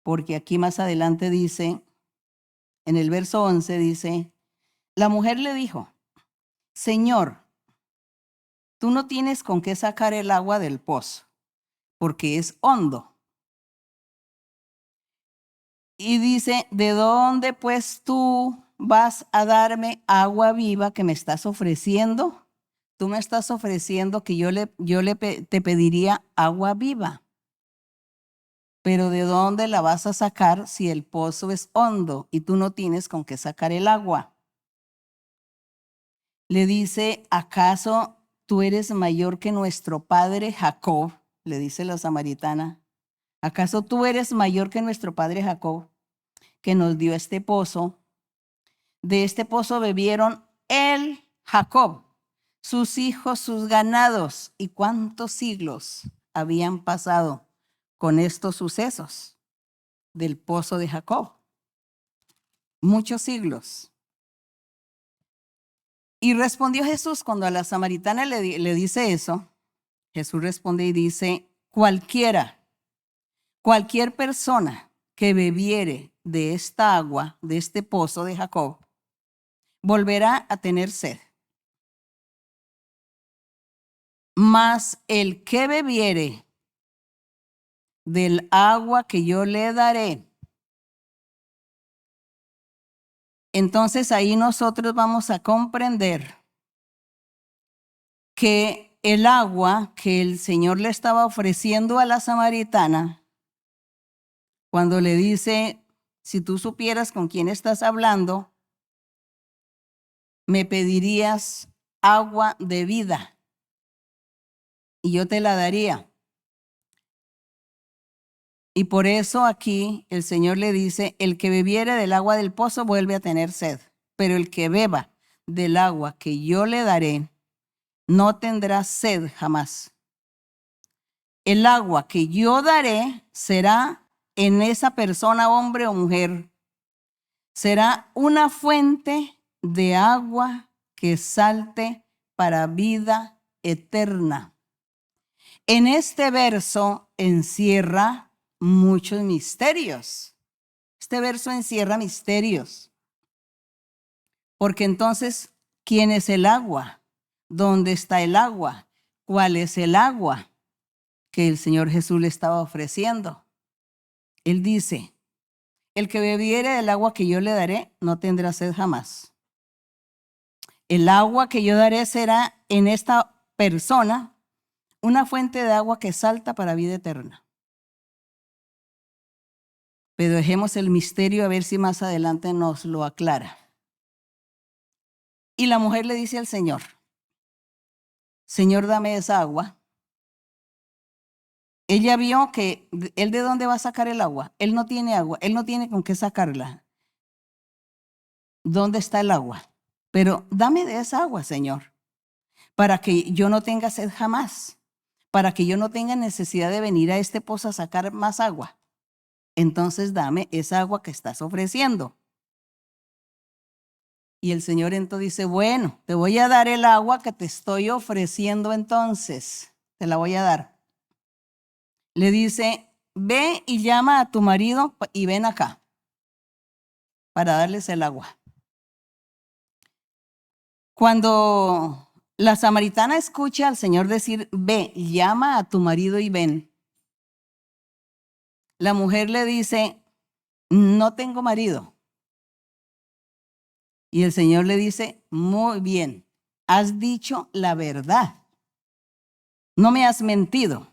Porque aquí más adelante dice, en el verso 11 dice, la mujer le dijo, Señor, tú no tienes con qué sacar el agua del pozo, porque es hondo. Y dice, ¿de dónde pues tú vas a darme agua viva que me estás ofreciendo? Tú me estás ofreciendo que te pediría agua viva. Pero ¿de dónde la vas a sacar si el pozo es hondo y tú no tienes con qué sacar el agua? Le dice, ¿acaso tú eres mayor que nuestro padre Jacob? Le dice la samaritana. ¿Acaso tú eres mayor que nuestro padre Jacob, que nos dio este pozo? De este pozo bebieron él, Jacob, sus hijos, sus ganados. ¿Y cuántos siglos habían pasado con estos sucesos del pozo de Jacob? Muchos siglos. Y respondió Jesús cuando a la samaritana le dice eso. Jesús responde y dice, cualquier persona que bebiere de esta agua, de este pozo de Jacob, volverá a tener sed. Mas el que bebiere del agua que yo le daré. Entonces ahí nosotros vamos a comprender que el agua que el Señor le estaba ofreciendo a la samaritana, cuando le dice, si tú supieras con quién estás hablando, me pedirías agua de vida y yo te la daría. Y por eso aquí el Señor le dice, el que bebiere del agua del pozo vuelve a tener sed, pero el que beba del agua que yo le daré, no tendrá sed jamás. El agua que yo daré será en esa persona, hombre o mujer, será una fuente de agua que salte para vida eterna. En este verso encierra muchos misterios. Este verso encierra misterios. Porque entonces, ¿quién es el agua? ¿Dónde está el agua? ¿Cuál es el agua que el Señor Jesús le estaba ofreciendo? Él dice, el que bebiere del agua que yo le daré, no tendrá sed jamás. El agua que yo daré será en esta persona una fuente de agua que salta para vida eterna. Pero dejemos el misterio a ver si más adelante nos lo aclara. Y la mujer le dice al Señor, Señor, dame esa agua. Ella vio que él de dónde va a sacar el agua. Él no tiene agua, él no tiene con qué sacarla. ¿Dónde está el agua? Pero dame de esa agua, Señor, para que yo no tenga sed jamás, para que yo no tenga necesidad de venir a este pozo a sacar más agua. Entonces dame esa agua que estás ofreciendo. Y el Señor entonces dice, bueno, te voy a dar el agua que te estoy ofreciendo entonces. Te la voy a dar. Le dice, ve y llama a tu marido y ven acá para darles el agua. Cuando la samaritana escucha al Señor decir, ve, llama a tu marido y ven, la mujer le dice, no tengo marido. Y el Señor le dice, muy bien, has dicho la verdad. No me has mentido.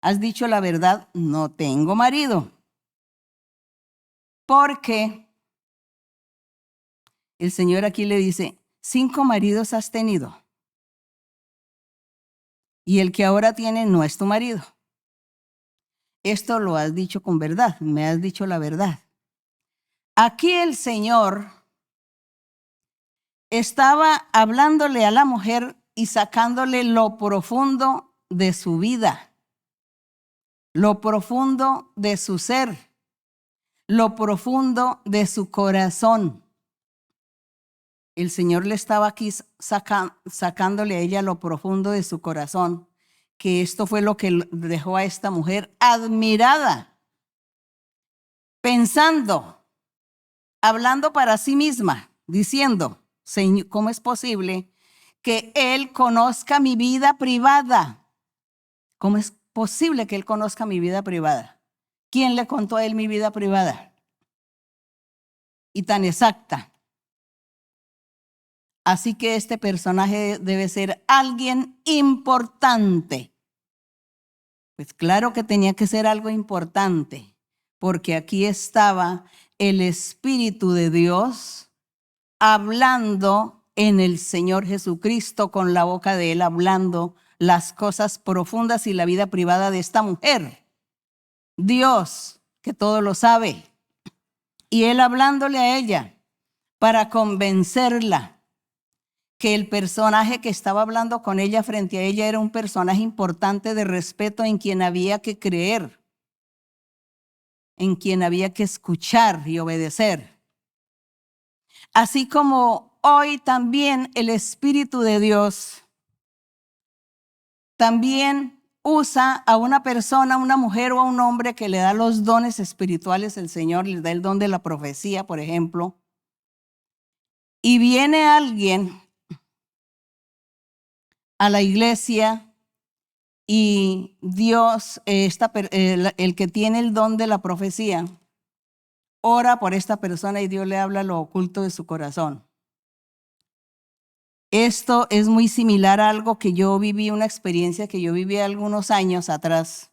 Has dicho la verdad, no tengo marido. Porque el Señor aquí le dice, 5 maridos has tenido. Y el que ahora tiene no es tu marido. Esto lo has dicho con verdad, me has dicho la verdad. Aquí el Señor estaba hablándole a la mujer y sacándole lo profundo de su vida, lo profundo de su ser, lo profundo de su corazón. El Señor le estaba aquí sacándole a ella lo profundo de su corazón, que esto fue lo que dejó a esta mujer admirada, pensando, hablando para sí misma, diciendo, Señor, ¿cómo es posible que Él conozca mi vida privada? ¿Cómo es posible que Él conozca mi vida privada? ¿Quién le contó a Él mi vida privada? y tan exacta. Así que este personaje debe ser alguien importante. Pues claro que tenía que ser algo importante, porque aquí estaba el Espíritu de Dios hablando en el Señor Jesucristo, con la boca de él, hablando las cosas profundas y la vida privada de esta mujer. Dios, que todo lo sabe, y él hablándole a ella para convencerla que el personaje que estaba hablando con ella frente a ella era un personaje importante de respeto en quien había que creer, en quien había que escuchar y obedecer. Así como hoy también el Espíritu de Dios también usa a una persona, una mujer o a un hombre que le da los dones espirituales, el Señor le da el don de la profecía, por ejemplo, y viene alguien a la iglesia y Dios, el que tiene el don de la profecía, ora por esta persona y Dios le habla lo oculto de su corazón. Esto es muy similar a algo que yo viví, una experiencia que yo viví algunos años atrás,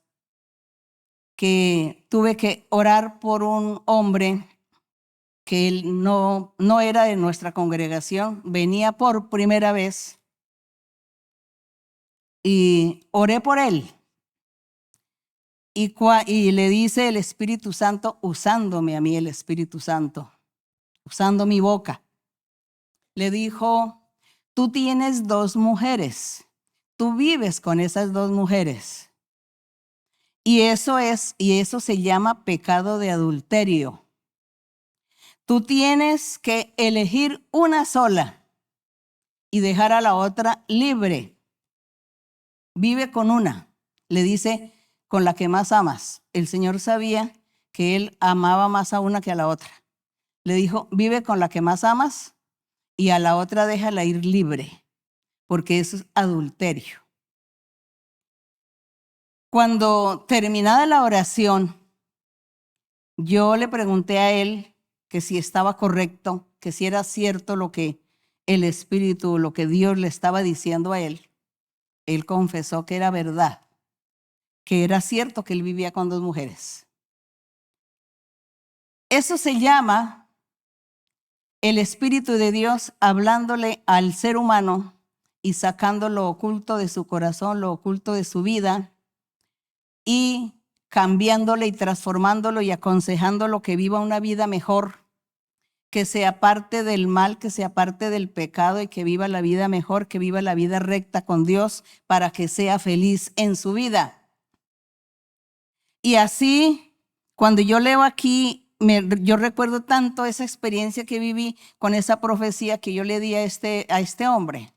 que tuve que orar por un hombre que él no era de nuestra congregación, venía por primera vez. Y oré por él. Y le dice el Espíritu Santo, usándome a mí el Espíritu Santo, usando mi boca. Le dijo, tú tienes 2 mujeres, tú vives con esas 2 mujeres. Y eso se llama pecado de adulterio. Tú tienes que elegir una sola y dejar a la otra libre. Vive con una, le dice, con la que más amas. El Señor sabía que él amaba más a una que a la otra. Le dijo, vive con la que más amas y a la otra déjala ir libre, porque eso es adulterio. Cuando terminada la oración, yo le pregunté a él que si estaba correcto, que si era cierto lo que el Espíritu, lo que Dios le estaba diciendo a él. Él confesó que era verdad, que era cierto que él vivía con 2 mujeres. Eso se llama el Espíritu de Dios hablándole al ser humano y sacando lo oculto de su corazón, lo oculto de su vida y cambiándole y transformándolo y aconsejándolo que viva una vida mejor, que se aparte del mal, que se aparte del pecado y que viva la vida mejor, que viva la vida recta con Dios para que sea feliz en su vida. Y así, cuando yo leo aquí, yo recuerdo tanto esa experiencia que viví con esa profecía que yo le di a este hombre.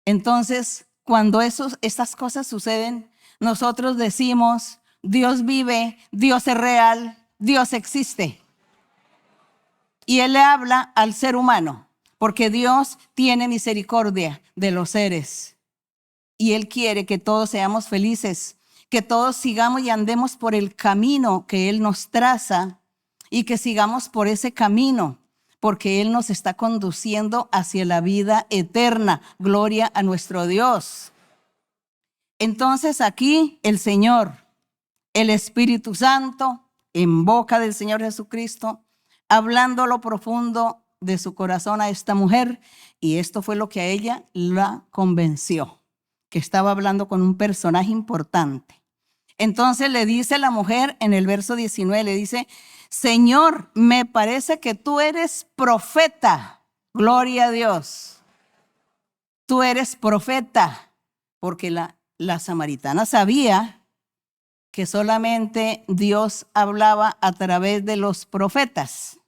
Entonces, cuando estas cosas suceden, nosotros decimos, Dios vive, Dios es real, Dios existe. Y Él le habla al ser humano, porque Dios tiene misericordia de los seres. Y Él quiere que todos seamos felices, que todos sigamos y andemos por el camino que Él nos traza y que sigamos por ese camino, porque Él nos está conduciendo hacia la vida eterna. Gloria a nuestro Dios. Entonces aquí el Señor, el Espíritu Santo, en boca del Señor Jesucristo, hablando lo profundo de su corazón a esta mujer, y esto fue lo que a ella la convenció, que estaba hablando con un personaje importante. Entonces le dice la mujer en el verso 19, le dice, Señor, me parece que tú eres profeta. Gloria a Dios. Tú eres profeta, porque la samaritana sabía que solamente Dios hablaba a través de los profetas.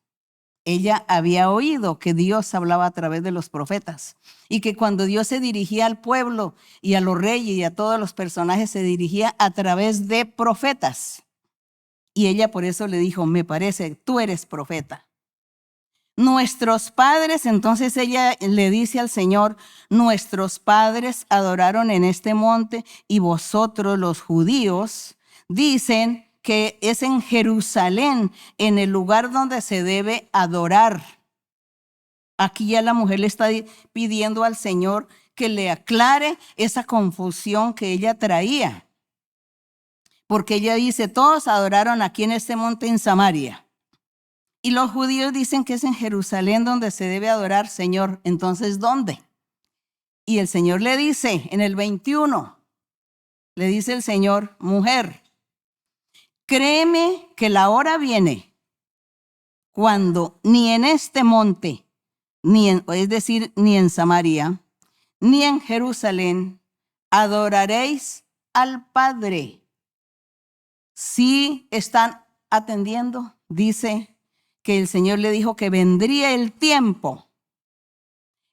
Ella había oído que Dios hablaba a través de los profetas y que cuando Dios se dirigía al pueblo y a los reyes y a todos los personajes se dirigía a través de profetas. Y ella por eso le dijo, me parece, tú eres profeta. Nuestros padres, entonces ella le dice al Señor, nuestros padres adoraron en este monte y vosotros los judíos dicen que es en Jerusalén, en el lugar donde se debe adorar. Aquí ya la mujer le está pidiendo al Señor que le aclare esa confusión que ella traía. Porque ella dice, todos adoraron aquí en este monte en Samaria. Y los judíos dicen que es en Jerusalén donde se debe adorar, Señor. Entonces, ¿dónde? Y el Señor le dice en el 21, le dice el Señor, mujer, créeme que la hora viene cuando ni en este monte, es decir, ni en Samaria, ni en Jerusalén, adoraréis al Padre. Si están atendiendo, dice que el Señor le dijo que vendría el tiempo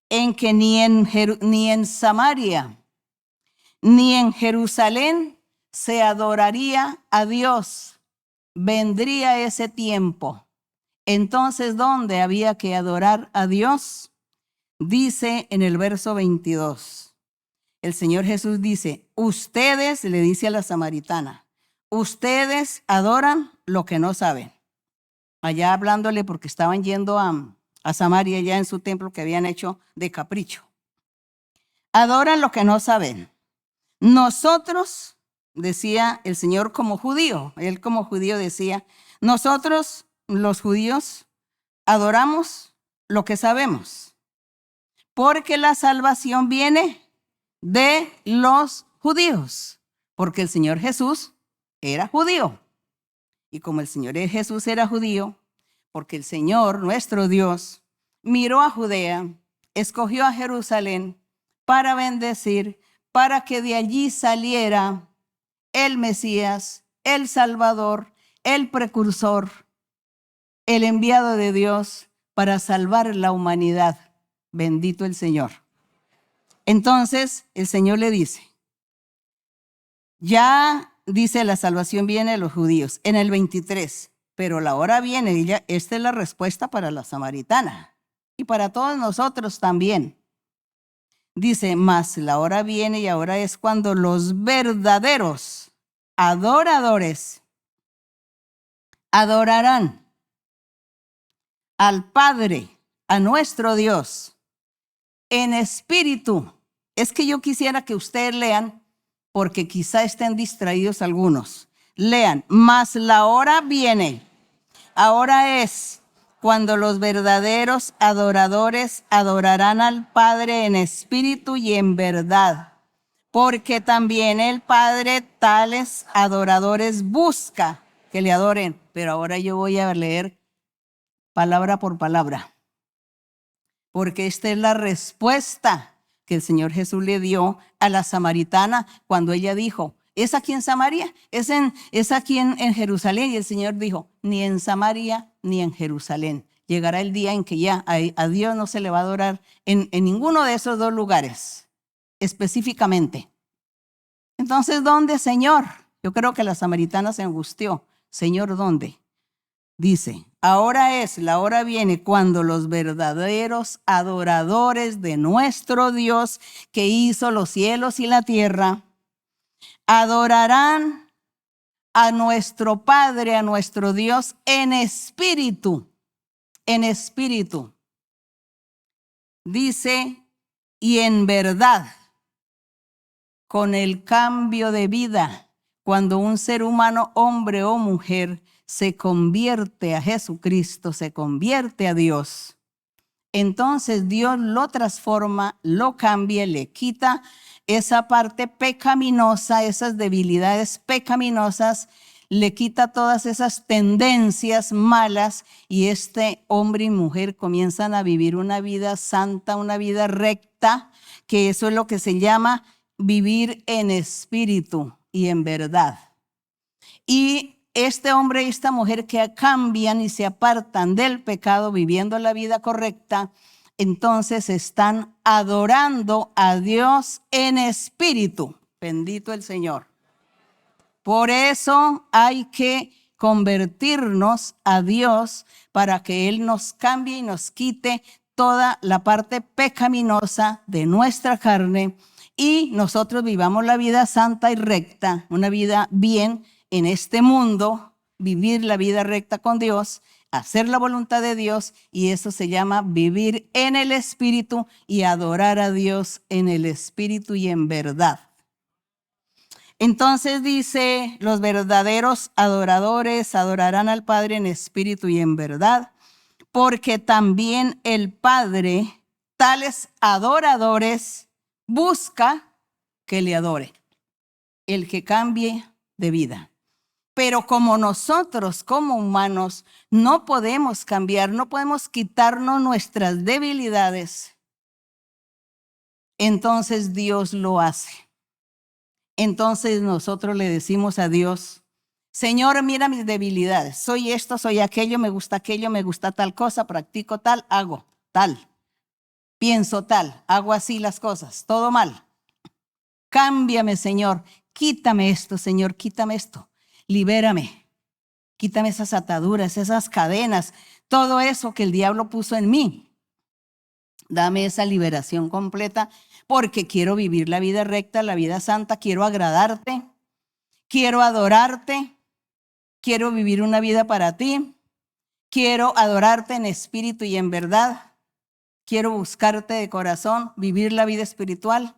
en que ni en Samaria, ni en Jerusalén se adoraría a Dios. Vendría ese tiempo. Entonces, ¿dónde había que adorar a Dios? Dice en el verso 22, el Señor Jesús dice, ustedes, le dice a la samaritana, ustedes adoran lo que no saben. Allá hablándole porque estaban yendo a Samaria, ya en su templo que habían hecho de capricho. Adoran lo que no saben. Nosotros, decía el Señor como judío, él como judío decía, nosotros los judíos adoramos lo que sabemos, porque la salvación viene de los judíos, porque el Señor Jesús era judío. Y como el Señor Jesús era judío, porque el Señor, nuestro Dios, miró a Judea, escogió a Jerusalén para bendecir, para que de allí saliera el Mesías, el Salvador, el precursor, el enviado de Dios para salvar la humanidad. Bendito el Señor. Entonces el Señor le dice, ya dice la salvación viene de los judíos en el 23, pero la hora viene, esta es la respuesta para la samaritana y para todos nosotros también. Dice, mas la hora viene y ahora es cuando los verdaderos adoradores adorarán al Padre, a nuestro Dios, en espíritu. Es que yo quisiera que ustedes lean, porque quizá estén distraídos algunos. Lean, mas la hora viene, ahora es cuando los verdaderos adoradores adorarán al Padre en espíritu y en verdad, porque también el Padre tales adoradores busca que le adoren. Pero ahora yo voy a leer palabra por palabra, porque esta es la respuesta que el Señor Jesús le dio a la samaritana cuando ella dijo, ¿es aquí en Samaria? ¿Es aquí en Jerusalén? Y el Señor dijo, ni en Samaria ni en Jerusalén. Llegará el día en que ya a Dios no se le va a adorar en ninguno de esos dos lugares, específicamente. Entonces, ¿dónde, Señor? Yo creo que la samaritana se angustió. Señor, ¿dónde? Dice, ahora es, la hora viene cuando los verdaderos adoradores de nuestro Dios que hizo los cielos y la tierra, adorarán a nuestro Padre, a nuestro Dios en espíritu, en espíritu. Dice, y en verdad, con el cambio de vida, cuando un ser humano, hombre o mujer, se convierte a Jesucristo, se convierte a Dios, entonces Dios lo transforma, lo cambia, le quita esa parte pecaminosa, esas debilidades pecaminosas, le quita todas esas tendencias malas y este hombre y mujer comienzan a vivir una vida santa, una vida recta, que eso es lo que se llama vivir en espíritu y en verdad. Y este hombre y esta mujer que cambian y se apartan del pecado viviendo la vida correcta, entonces están adorando a Dios en espíritu. Bendito el Señor. Por eso hay que convertirnos a Dios para que Él nos cambie y nos quite toda la parte pecaminosa de nuestra carne y nosotros vivamos la vida santa y recta, una vida bien en este mundo, vivir la vida recta con Dios, hacer la voluntad de Dios, y eso se llama vivir en el Espíritu y adorar a Dios en el Espíritu y en verdad. Entonces dice, los verdaderos adoradores adorarán al Padre en espíritu y en verdad, porque también el Padre, tales adoradores, busca que le adore, el que cambie de vida. Pero como nosotros, como humanos, no podemos cambiar, no podemos quitarnos nuestras debilidades, entonces Dios lo hace. Entonces nosotros le decimos a Dios, Señor, mira mis debilidades, soy esto, soy aquello, me gusta tal cosa, practico tal, hago tal, pienso tal, hago así las cosas, todo mal. Cámbiame, Señor, quítame esto, Señor, quítame esto, libérame, quítame esas ataduras, esas cadenas, todo eso que el diablo puso en mí. Dame esa liberación completa porque quiero vivir la vida recta, la vida santa, quiero agradarte, quiero adorarte, quiero vivir una vida para ti, quiero adorarte en espíritu y en verdad, quiero buscarte de corazón, vivir la vida espiritual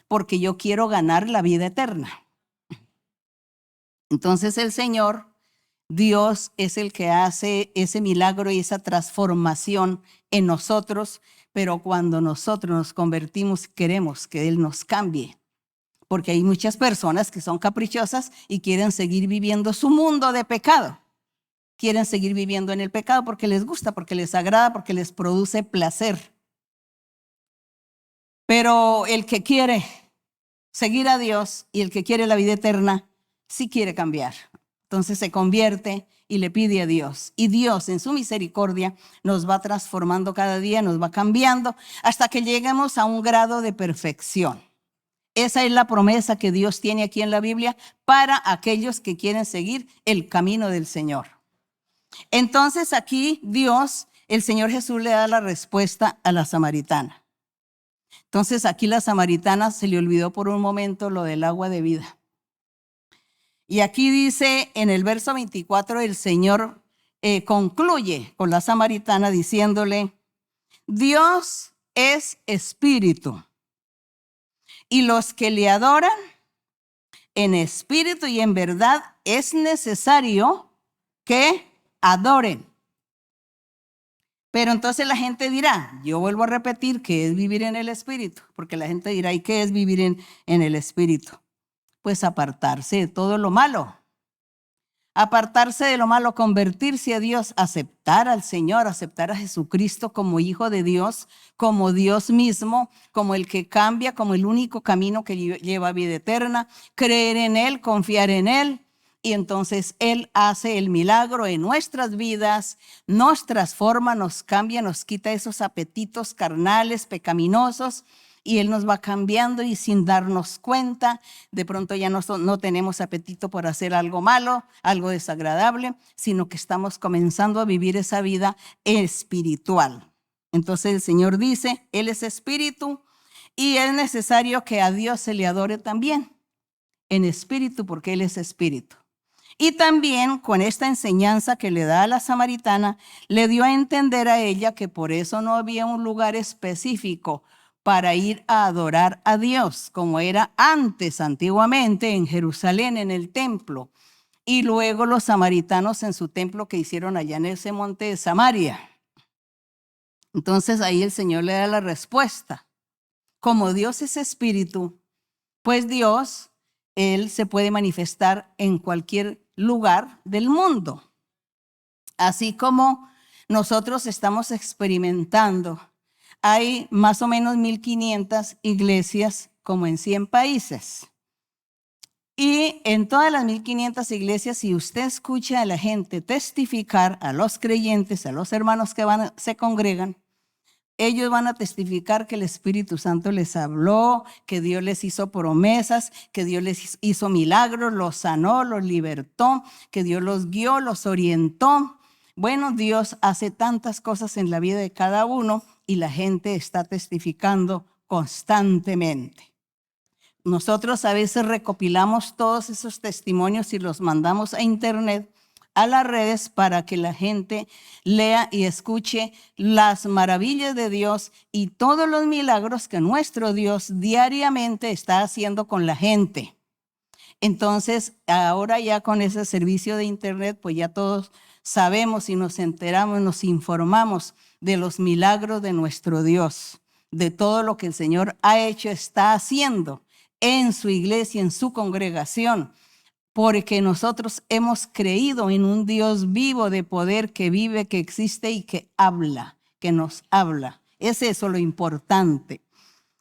porque yo quiero ganar la vida eterna. Entonces el Señor, Dios, es el que hace ese milagro y esa transformación en nosotros, pero cuando nosotros nos convertimos, queremos que Él nos cambie, porque hay muchas personas que son caprichosas y quieren seguir viviendo su mundo de pecado. Quieren seguir viviendo en el pecado porque les gusta, porque les agrada, porque les produce placer. Pero el que quiere seguir a Dios y el que quiere la vida eterna, sí quiere cambiar. Entonces se convierte y le pide a Dios. Y Dios en su misericordia nos va transformando cada día, nos va cambiando hasta que lleguemos a un grado de perfección. Esa es la promesa que Dios tiene aquí en la Biblia para aquellos que quieren seguir el camino del Señor. Entonces aquí Dios, el Señor Jesús, le da la respuesta a la samaritana. Entonces aquí la samaritana se le olvidó por un momento lo del agua de vida. Y aquí dice en el verso 24, el Señor concluye con la samaritana diciéndole, Dios es espíritu, y los que le adoran en espíritu y en verdad es necesario que adoren. Pero entonces la gente dirá, yo vuelvo a repetir, ¿qué es vivir en el espíritu? Porque la gente dirá, ¿y qué es vivir en el espíritu? Pues apartarse de todo lo malo. Apartarse de lo malo, convertirse a Dios, aceptar al Señor, aceptar a Jesucristo como Hijo de Dios, como Dios mismo, como el que cambia, como el único camino que lleva a vida eterna, creer en Él, confiar en Él. Y entonces Él hace el milagro en nuestras vidas, nos transforma, nos cambia, nos quita esos apetitos carnales, pecaminosos, y Él nos va cambiando y sin darnos cuenta, de pronto ya no tenemos apetito por hacer algo malo, algo desagradable, sino que estamos comenzando a vivir esa vida espiritual. Entonces el Señor dice, Él es espíritu y es necesario que a Dios se le adore también en espíritu porque Él es espíritu. Y también con esta enseñanza que le da a la samaritana, le dio a entender a ella que por eso no había un lugar específico para ir a adorar a Dios, como era antes, antiguamente, en Jerusalén, en el templo. Y luego los samaritanos en su templo que hicieron allá en ese monte de Samaria. Entonces ahí el Señor le da la respuesta. Como Dios es espíritu, pues Dios, Él se puede manifestar en cualquier lugar del mundo. Así como nosotros estamos experimentando, hay más o menos 1,500 iglesias como en 100 países. Y en todas las 1,500 iglesias, si usted escucha a la gente testificar, a los creyentes, a los hermanos que se congregan, ellos van a testificar que el Espíritu Santo les habló, que Dios les hizo promesas, que Dios les hizo milagros, los sanó, los libertó, que Dios los guió, los orientó. Bueno, Dios hace tantas cosas en la vida de cada uno y la gente está testificando constantemente. nosotros a veces recopilamos todos esos testimonios y los mandamos a internet, a las redes, para que la gente lea y escuche las maravillas de Dios y todos los milagros que nuestro Dios diariamente está haciendo con la gente. Entonces, ahora ya con ese servicio de internet, pues ya todos sabemos y nos enteramos, nos informamos de los milagros de nuestro Dios, de todo lo que el Señor ha hecho, está haciendo en su iglesia, en su congregación, porque nosotros hemos creído en un Dios vivo de poder que vive, que existe y que habla, que nos habla. Es eso lo importante.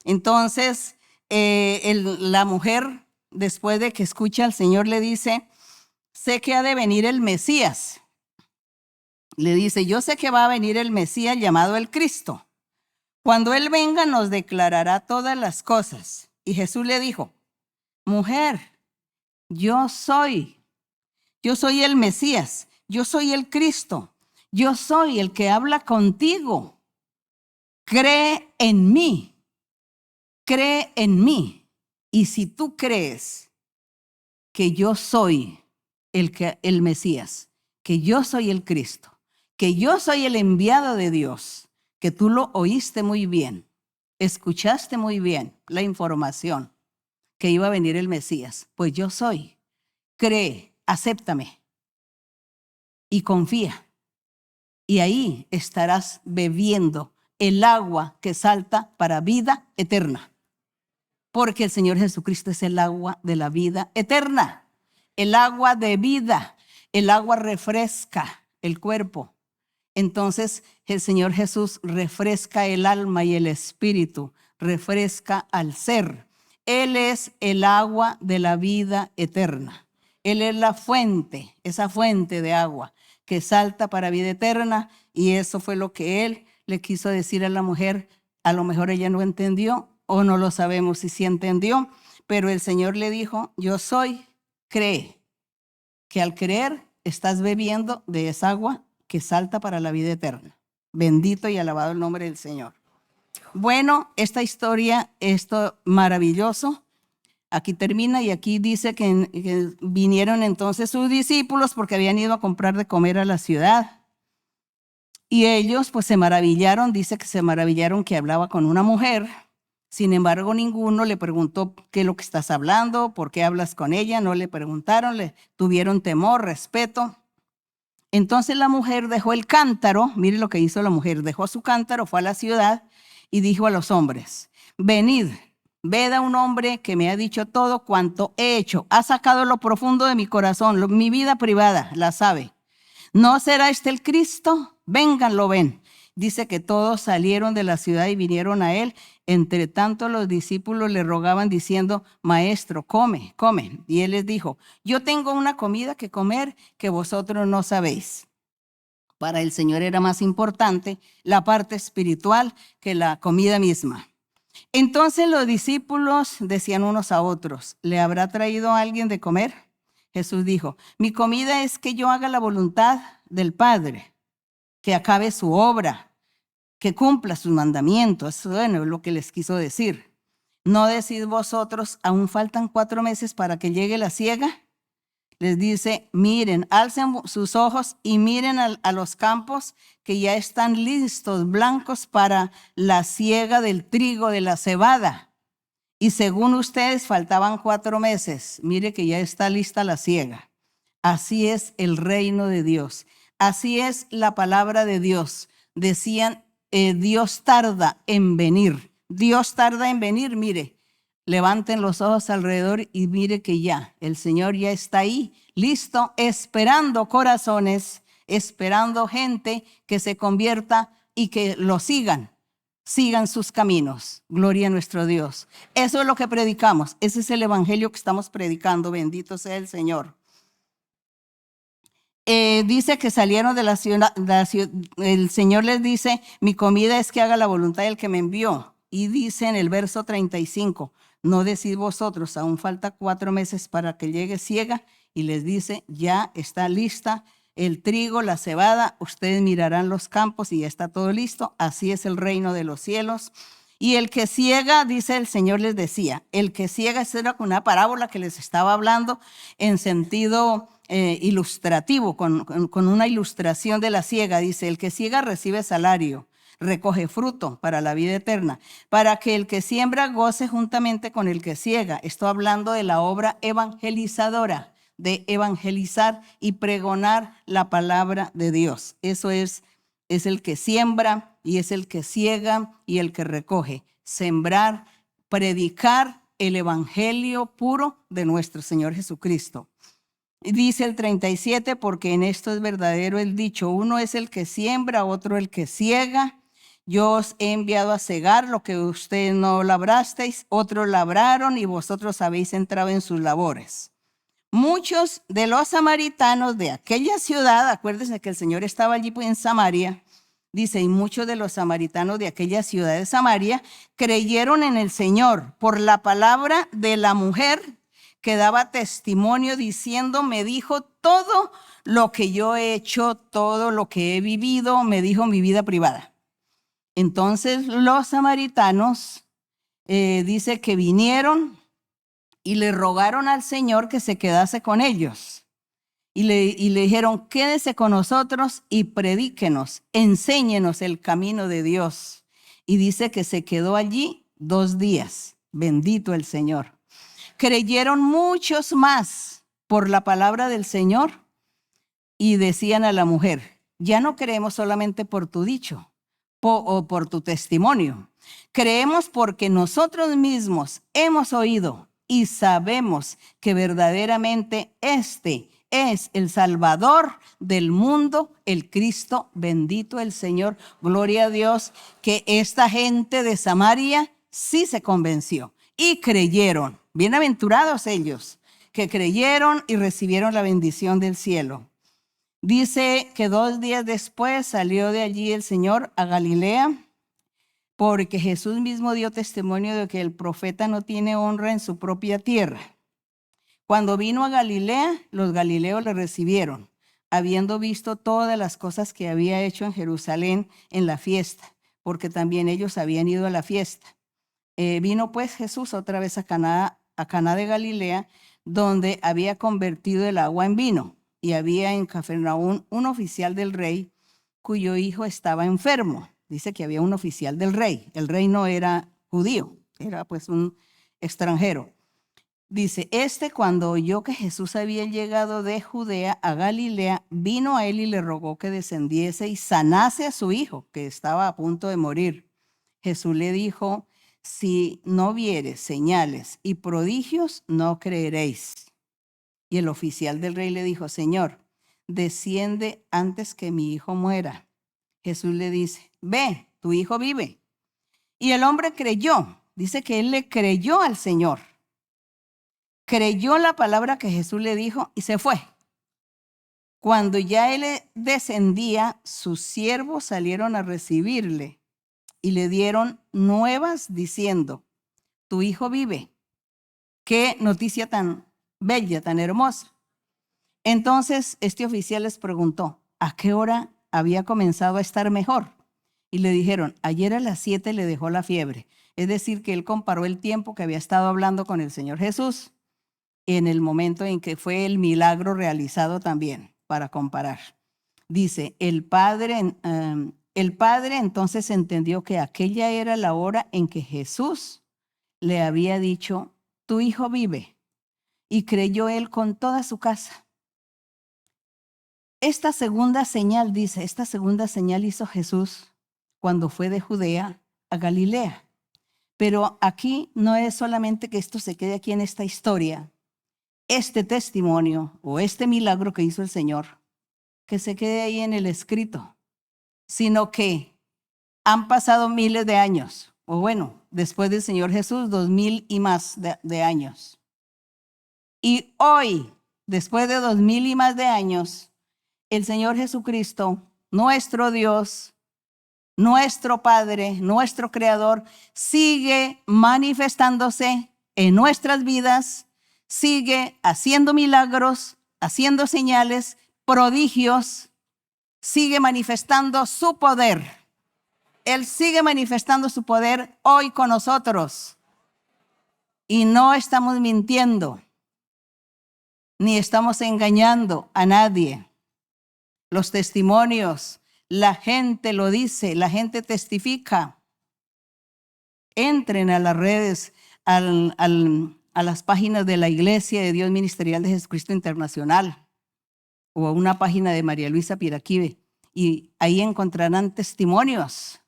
Entonces, la mujer, después de que escucha al Señor, le dice, sé que ha de venir el Mesías. Le dice, yo sé que va a venir el Mesías llamado el Cristo. Cuando Él venga nos declarará todas las cosas. Y Jesús le dijo, mujer, yo soy el Mesías, yo soy el Cristo, yo soy el que habla contigo. Cree en mí. Y si tú crees que yo soy el Mesías, que yo soy el Cristo, que yo soy el enviado de Dios, que tú lo oíste muy bien, escuchaste muy bien la información que iba a venir el Mesías, pues yo soy. Cree, acéptame y confía. Y ahí estarás bebiendo el agua que salta para vida eterna. Porque el Señor Jesucristo es el agua de la vida eterna. El agua de vida. El agua refresca el cuerpo. Entonces el Señor Jesús refresca el alma y el espíritu. Refresca al ser. Él es el agua de la vida eterna. Él es la fuente, esa fuente de agua que salta para vida eterna. Y eso fue lo que Él le quiso decir a la mujer. A lo mejor ella no entendió o no lo sabemos si sí entendió. Pero el Señor le dijo, yo soy, cree. Que al creer estás bebiendo de esa agua que salta para la vida eterna. Bendito y alabado el nombre del Señor. Bueno, esta historia, esto maravilloso, aquí termina y aquí dice que vinieron entonces sus discípulos porque habían ido a comprar de comer a la ciudad. Y ellos pues se maravillaron, dice que se maravillaron que hablaba con una mujer. Sin embargo, ninguno le preguntó qué es lo que estás hablando, por qué hablas con ella, no le preguntaron, le tuvieron temor, respeto. Entonces la mujer dejó el cántaro, mire lo que hizo la mujer, dejó su cántaro, fue a la ciudad y dijo a los hombres, venid, ved a un hombre que me ha dicho todo cuanto he hecho, ha sacado lo profundo de mi corazón, mi vida privada, la sabe. ¿No será este el Cristo? Vengan, lo ven. Dice que todos salieron de la ciudad y vinieron a él. Entre tanto los discípulos le rogaban diciendo, maestro, come, come. Y él les dijo, yo tengo una comida que comer que vosotros no sabéis. Para el Señor era más importante la parte espiritual que la comida misma. Entonces los discípulos decían unos a otros, ¿le habrá traído alguien de comer? Jesús dijo, mi comida es que yo haga la voluntad del Padre, que acabe su obra, que cumpla sus mandamientos. Bueno, es lo que les quiso decir. ¿No decís vosotros, aún faltan 4 meses para que llegue la siega? Les dice, miren, alcen sus ojos y miren a los campos que ya están listos, blancos para la siega del trigo, de la cebada. Y según ustedes faltaban 4 meses. Mire que ya está lista la siega. Así es el reino de Dios. Así es la palabra de Dios. Decían, Dios tarda en venir. Dios tarda en venir, mire. Levanten los ojos alrededor y mire que ya, el Señor ya está ahí, listo, esperando corazones, esperando gente que se convierta y que lo sigan sus caminos. Gloria a nuestro Dios. Eso es lo que predicamos. Ese es el evangelio que estamos predicando. Bendito sea el Señor. Dice que salieron de la ciudad. El Señor les dice, mi comida es que haga la voluntad del que me envió. Y dice en el verso 35, no decís vosotros, aún falta 4 meses para que llegue siega. Y les dice, ya está lista el trigo, la cebada, ustedes mirarán los campos y ya está todo listo. Así es el reino de los cielos. Y el que ciega, dice el Señor, les decía, el que ciega, esa era una parábola que les estaba hablando en sentido ilustrativo, con una ilustración de la ciega. Dice, el que ciega recibe salario, recoge fruto para la vida eterna, para que el que siembra goce juntamente con el que ciega. Estoy hablando de la obra evangelizadora, de evangelizar y pregonar la palabra de Dios. Eso es el que siembra y es el que ciega y el que recoge. Sembrar, predicar el evangelio puro de nuestro Señor Jesucristo. Dice el 37, porque en esto es verdadero el dicho, uno es el que siembra, otro el que ciega. Yo os he enviado a cegar lo que ustedes no labrasteis, otros labraron y vosotros habéis entrado en sus labores. Muchos de los samaritanos de aquella ciudad, acuérdense que el Señor estaba allí en Samaria, dice, y muchos de los samaritanos de aquella ciudad de Samaria creyeron en el Señor por la palabra de la mujer que daba testimonio diciendo, me dijo todo lo que yo he hecho, todo lo que he vivido, me dijo mi vida privada. Entonces los samaritanos dice que vinieron y le rogaron al Señor que se quedase con ellos. Y le dijeron, quédese con nosotros y predíquenos, enséñenos el camino de Dios. Y dice que se quedó allí 2 días. Bendito el Señor. Creyeron muchos más por la palabra del Señor y decían a la mujer, ya no creemos solamente por tu dicho o por tu testimonio. Creemos porque nosotros mismos hemos oído y sabemos que verdaderamente este es el Salvador del mundo, el Cristo, bendito el Señor. Gloria a Dios que esta gente de Samaria sí se convenció y creyeron. Bienaventurados ellos que creyeron y recibieron la bendición del cielo. Dice que 2 días después salió de allí el Señor a Galilea, porque Jesús mismo dio testimonio de que el profeta no tiene honra en su propia tierra. Cuando vino a Galilea, los galileos le recibieron, habiendo visto todas las cosas que había hecho en Jerusalén en la fiesta, porque también ellos habían ido a la fiesta. Vino pues Jesús otra vez a Caná de Galilea, donde había convertido el agua en vino. Y había en Cafarnaúm un oficial del rey cuyo hijo estaba enfermo. Dice que había un oficial del rey. El rey no era judío, era pues un extranjero. Dice, cuando oyó que Jesús había llegado de Judea a Galilea, vino a él y le rogó que descendiese y sanase a su hijo, que estaba a punto de morir. Jesús le dijo, si no vieres señales y prodigios, no creeréis. Y el oficial del rey le dijo, Señor, desciende antes que mi hijo muera. Jesús le dice, ve, tu hijo vive. Y el hombre creyó, dice que él le creyó al Señor. Creyó la palabra que Jesús le dijo y se fue. Cuando ya él descendía, sus siervos salieron a recibirle y le dieron nuevas diciendo, tu hijo vive. Qué noticia tan bella, tan hermosa. Entonces este oficial les preguntó, ¿a qué hora había comenzado a estar mejor? Y le dijeron, ayer a las 7 le dejó la fiebre. Es decir, que él comparó el tiempo que había estado hablando con el Señor Jesús en el momento en que fue el milagro realizado también, para comparar. Dice, el padre entonces entendió que aquella era la hora en que Jesús le había dicho, tu hijo vive. Y creyó él con toda su casa. Esta segunda señal, dice, esta segunda señal hizo Jesús cuando fue de Judea a Galilea. Pero aquí no es solamente que esto se quede aquí en esta historia, este testimonio o este milagro que hizo el Señor, que se quede ahí en el escrito, sino que han pasado miles de años, o bueno, después del Señor Jesús, 2000 y más de años. Y hoy, después de 2000 y más de años, el Señor Jesucristo, nuestro Dios, nuestro Padre, nuestro Creador, sigue manifestándose en nuestras vidas, sigue haciendo milagros, haciendo señales, prodigios, sigue manifestando su poder. Él sigue manifestando su poder hoy con nosotros. Y no estamos mintiendo, ni estamos engañando a nadie. Los testimonios, la gente lo dice, la gente testifica. Entren a las redes, a las páginas de la Iglesia de Dios Ministerial de Jesucristo Internacional o a una página de María Luisa Piraquive y ahí encontrarán testimonios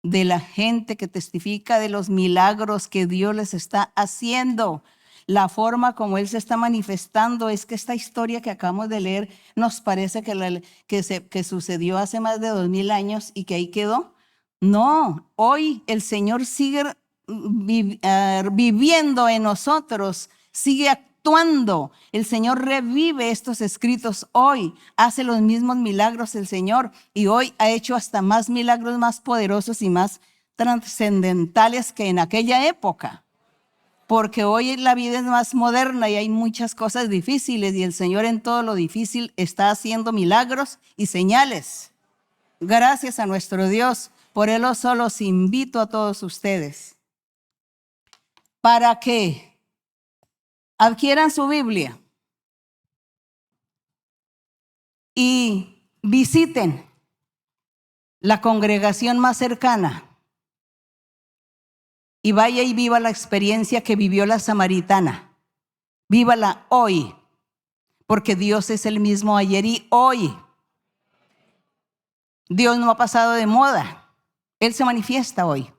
de la gente que testifica de los milagros que Dios les está haciendo. La forma como Él se está manifestando es que esta historia que acabamos de leer nos parece que sucedió hace más de 2000 años y que ahí quedó. No, hoy el Señor sigue viviendo en nosotros, sigue actuando. El Señor revive estos escritos hoy, hace los mismos milagros el Señor y hoy ha hecho hasta más milagros más poderosos y más trascendentales que en aquella época. Porque hoy la vida es más moderna y hay muchas cosas difíciles y el Señor en todo lo difícil está haciendo milagros y señales. Gracias a nuestro Dios. Por eso solo los invito a todos ustedes para que adquieran su Biblia y visiten la congregación más cercana y vaya y viva la experiencia que vivió la samaritana. Vívala hoy, porque Dios es el mismo ayer y hoy. Dios no ha pasado de moda. Él se manifiesta hoy.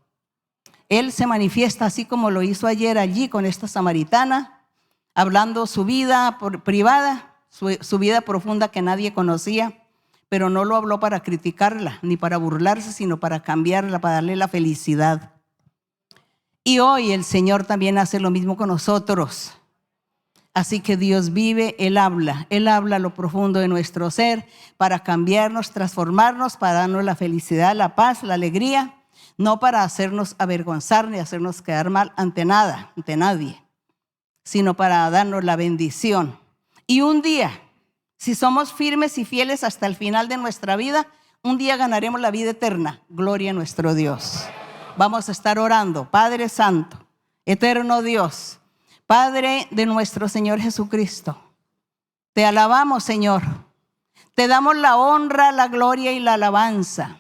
Él se manifiesta así como lo hizo ayer allí con esta samaritana, hablando su vida privada, su vida profunda que nadie conocía, pero no lo habló para criticarla ni para burlarse, sino para cambiarla, para darle la felicidad. Y hoy el Señor también hace lo mismo con nosotros. Así que Dios vive, Él habla a lo profundo de nuestro ser para cambiarnos, transformarnos, para darnos la felicidad, la paz, la alegría, no para hacernos avergonzar ni hacernos quedar mal ante nada, ante nadie, sino para darnos la bendición. Y un día, si somos firmes y fieles hasta el final de nuestra vida, un día ganaremos la vida eterna. Gloria a nuestro Dios. Vamos a estar orando. Padre Santo, eterno Dios, Padre de nuestro Señor Jesucristo, te alabamos, Señor. Te damos la honra, la gloria y la alabanza.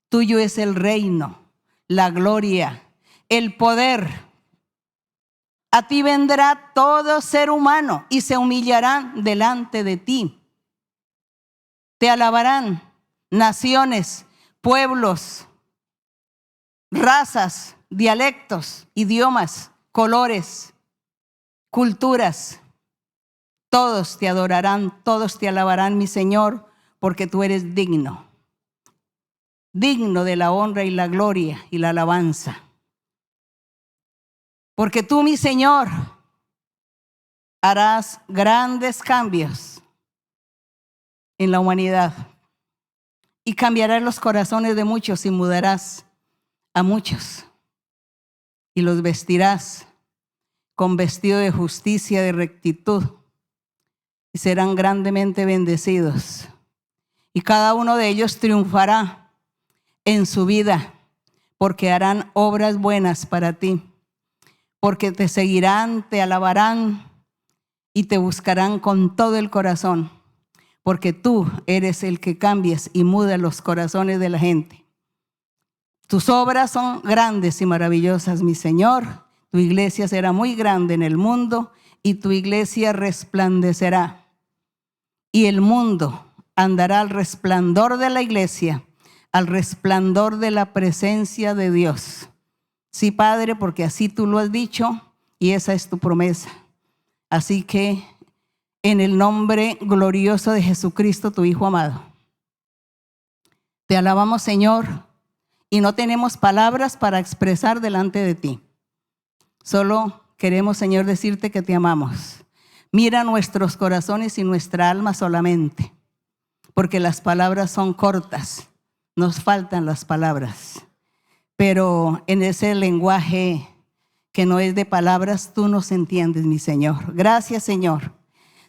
Tuyo es el reino, la gloria, el poder. A ti vendrá todo ser humano y se humillarán delante de ti. Te alabarán naciones, pueblos, razas, dialectos, idiomas, colores, culturas. Todos te adorarán, todos te alabarán, mi Señor, porque tú eres digno. Digno de la honra y la gloria y la alabanza. Porque tú, mi Señor, harás grandes cambios en la humanidad y cambiarás los corazones de muchos y mudarás a muchos y los vestirás con vestido de justicia, de rectitud, y serán grandemente bendecidos. Y cada uno de ellos triunfará en su vida, porque harán obras buenas para ti, porque te seguirán, te alabarán y te buscarán con todo el corazón, porque tú eres el que cambias y mudas los corazones de la gente. Tus obras son grandes y maravillosas, mi Señor. Tu iglesia será muy grande en el mundo y tu iglesia resplandecerá. Y el mundo andará al resplandor de la iglesia, al resplandor de la presencia de Dios. Sí, Padre, porque así tú lo has dicho y esa es tu promesa. Así que en el nombre glorioso de Jesucristo, tu Hijo amado, te alabamos, Señor, y no tenemos palabras para expresar delante de ti. Solo queremos, Señor, decirte que te amamos. Mira nuestros corazones y nuestra alma solamente, porque las palabras son cortas, nos faltan las palabras. Pero en ese lenguaje que no es de palabras, tú nos entiendes, mi Señor. Gracias, Señor.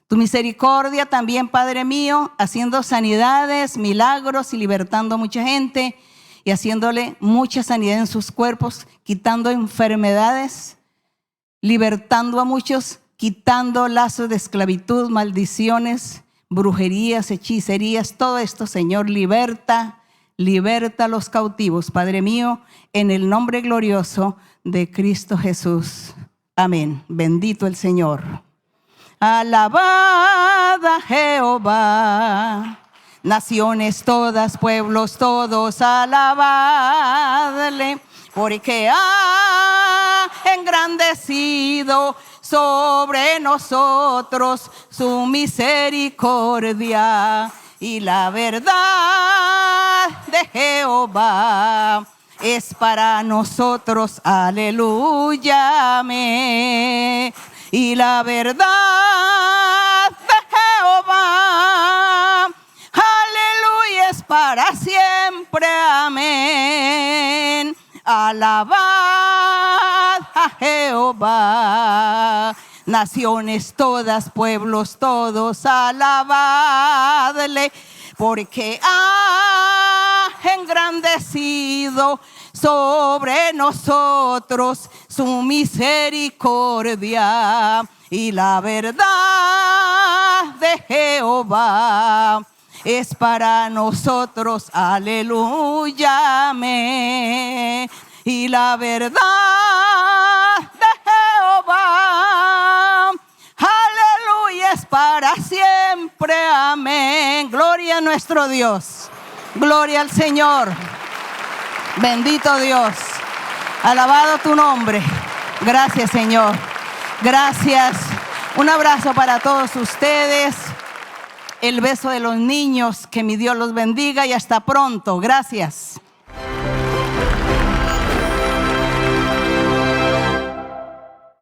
Tu misericordia también, Padre mío, haciendo sanidades, milagros y libertando a mucha gente. y haciéndole mucha sanidad en sus cuerpos, quitando enfermedades, libertando a muchos, quitando lazos de esclavitud, maldiciones, brujerías, hechicerías, todo esto, Señor, liberta a los cautivos, Padre mío, en el nombre glorioso de Cristo Jesús. Amén. Bendito el Señor. Alabad a Jehová, naciones todas, pueblos todos, alabadle, porque ha engrandecido sobre nosotros su misericordia, y la verdad de Jehová es para nosotros. Aleluya, amén. Y la verdad de Jehová, aleluya, es para siempre, amén. Alabad a Jehová, naciones todas, pueblos todos, alabadle, porque ha engrandecido sobre nosotros su misericordia, y la verdad de Jehová es para nosotros. Aleluya, amén. Y la verdad de Jehová, aleluya, es para siempre, amén. Gloria a nuestro Dios, gloria al Señor. Bendito Dios, alabado tu nombre. Gracias, Señor, gracias. Un abrazo para todos ustedes, el beso de los niños, que mi Dios los bendiga y hasta pronto. Gracias.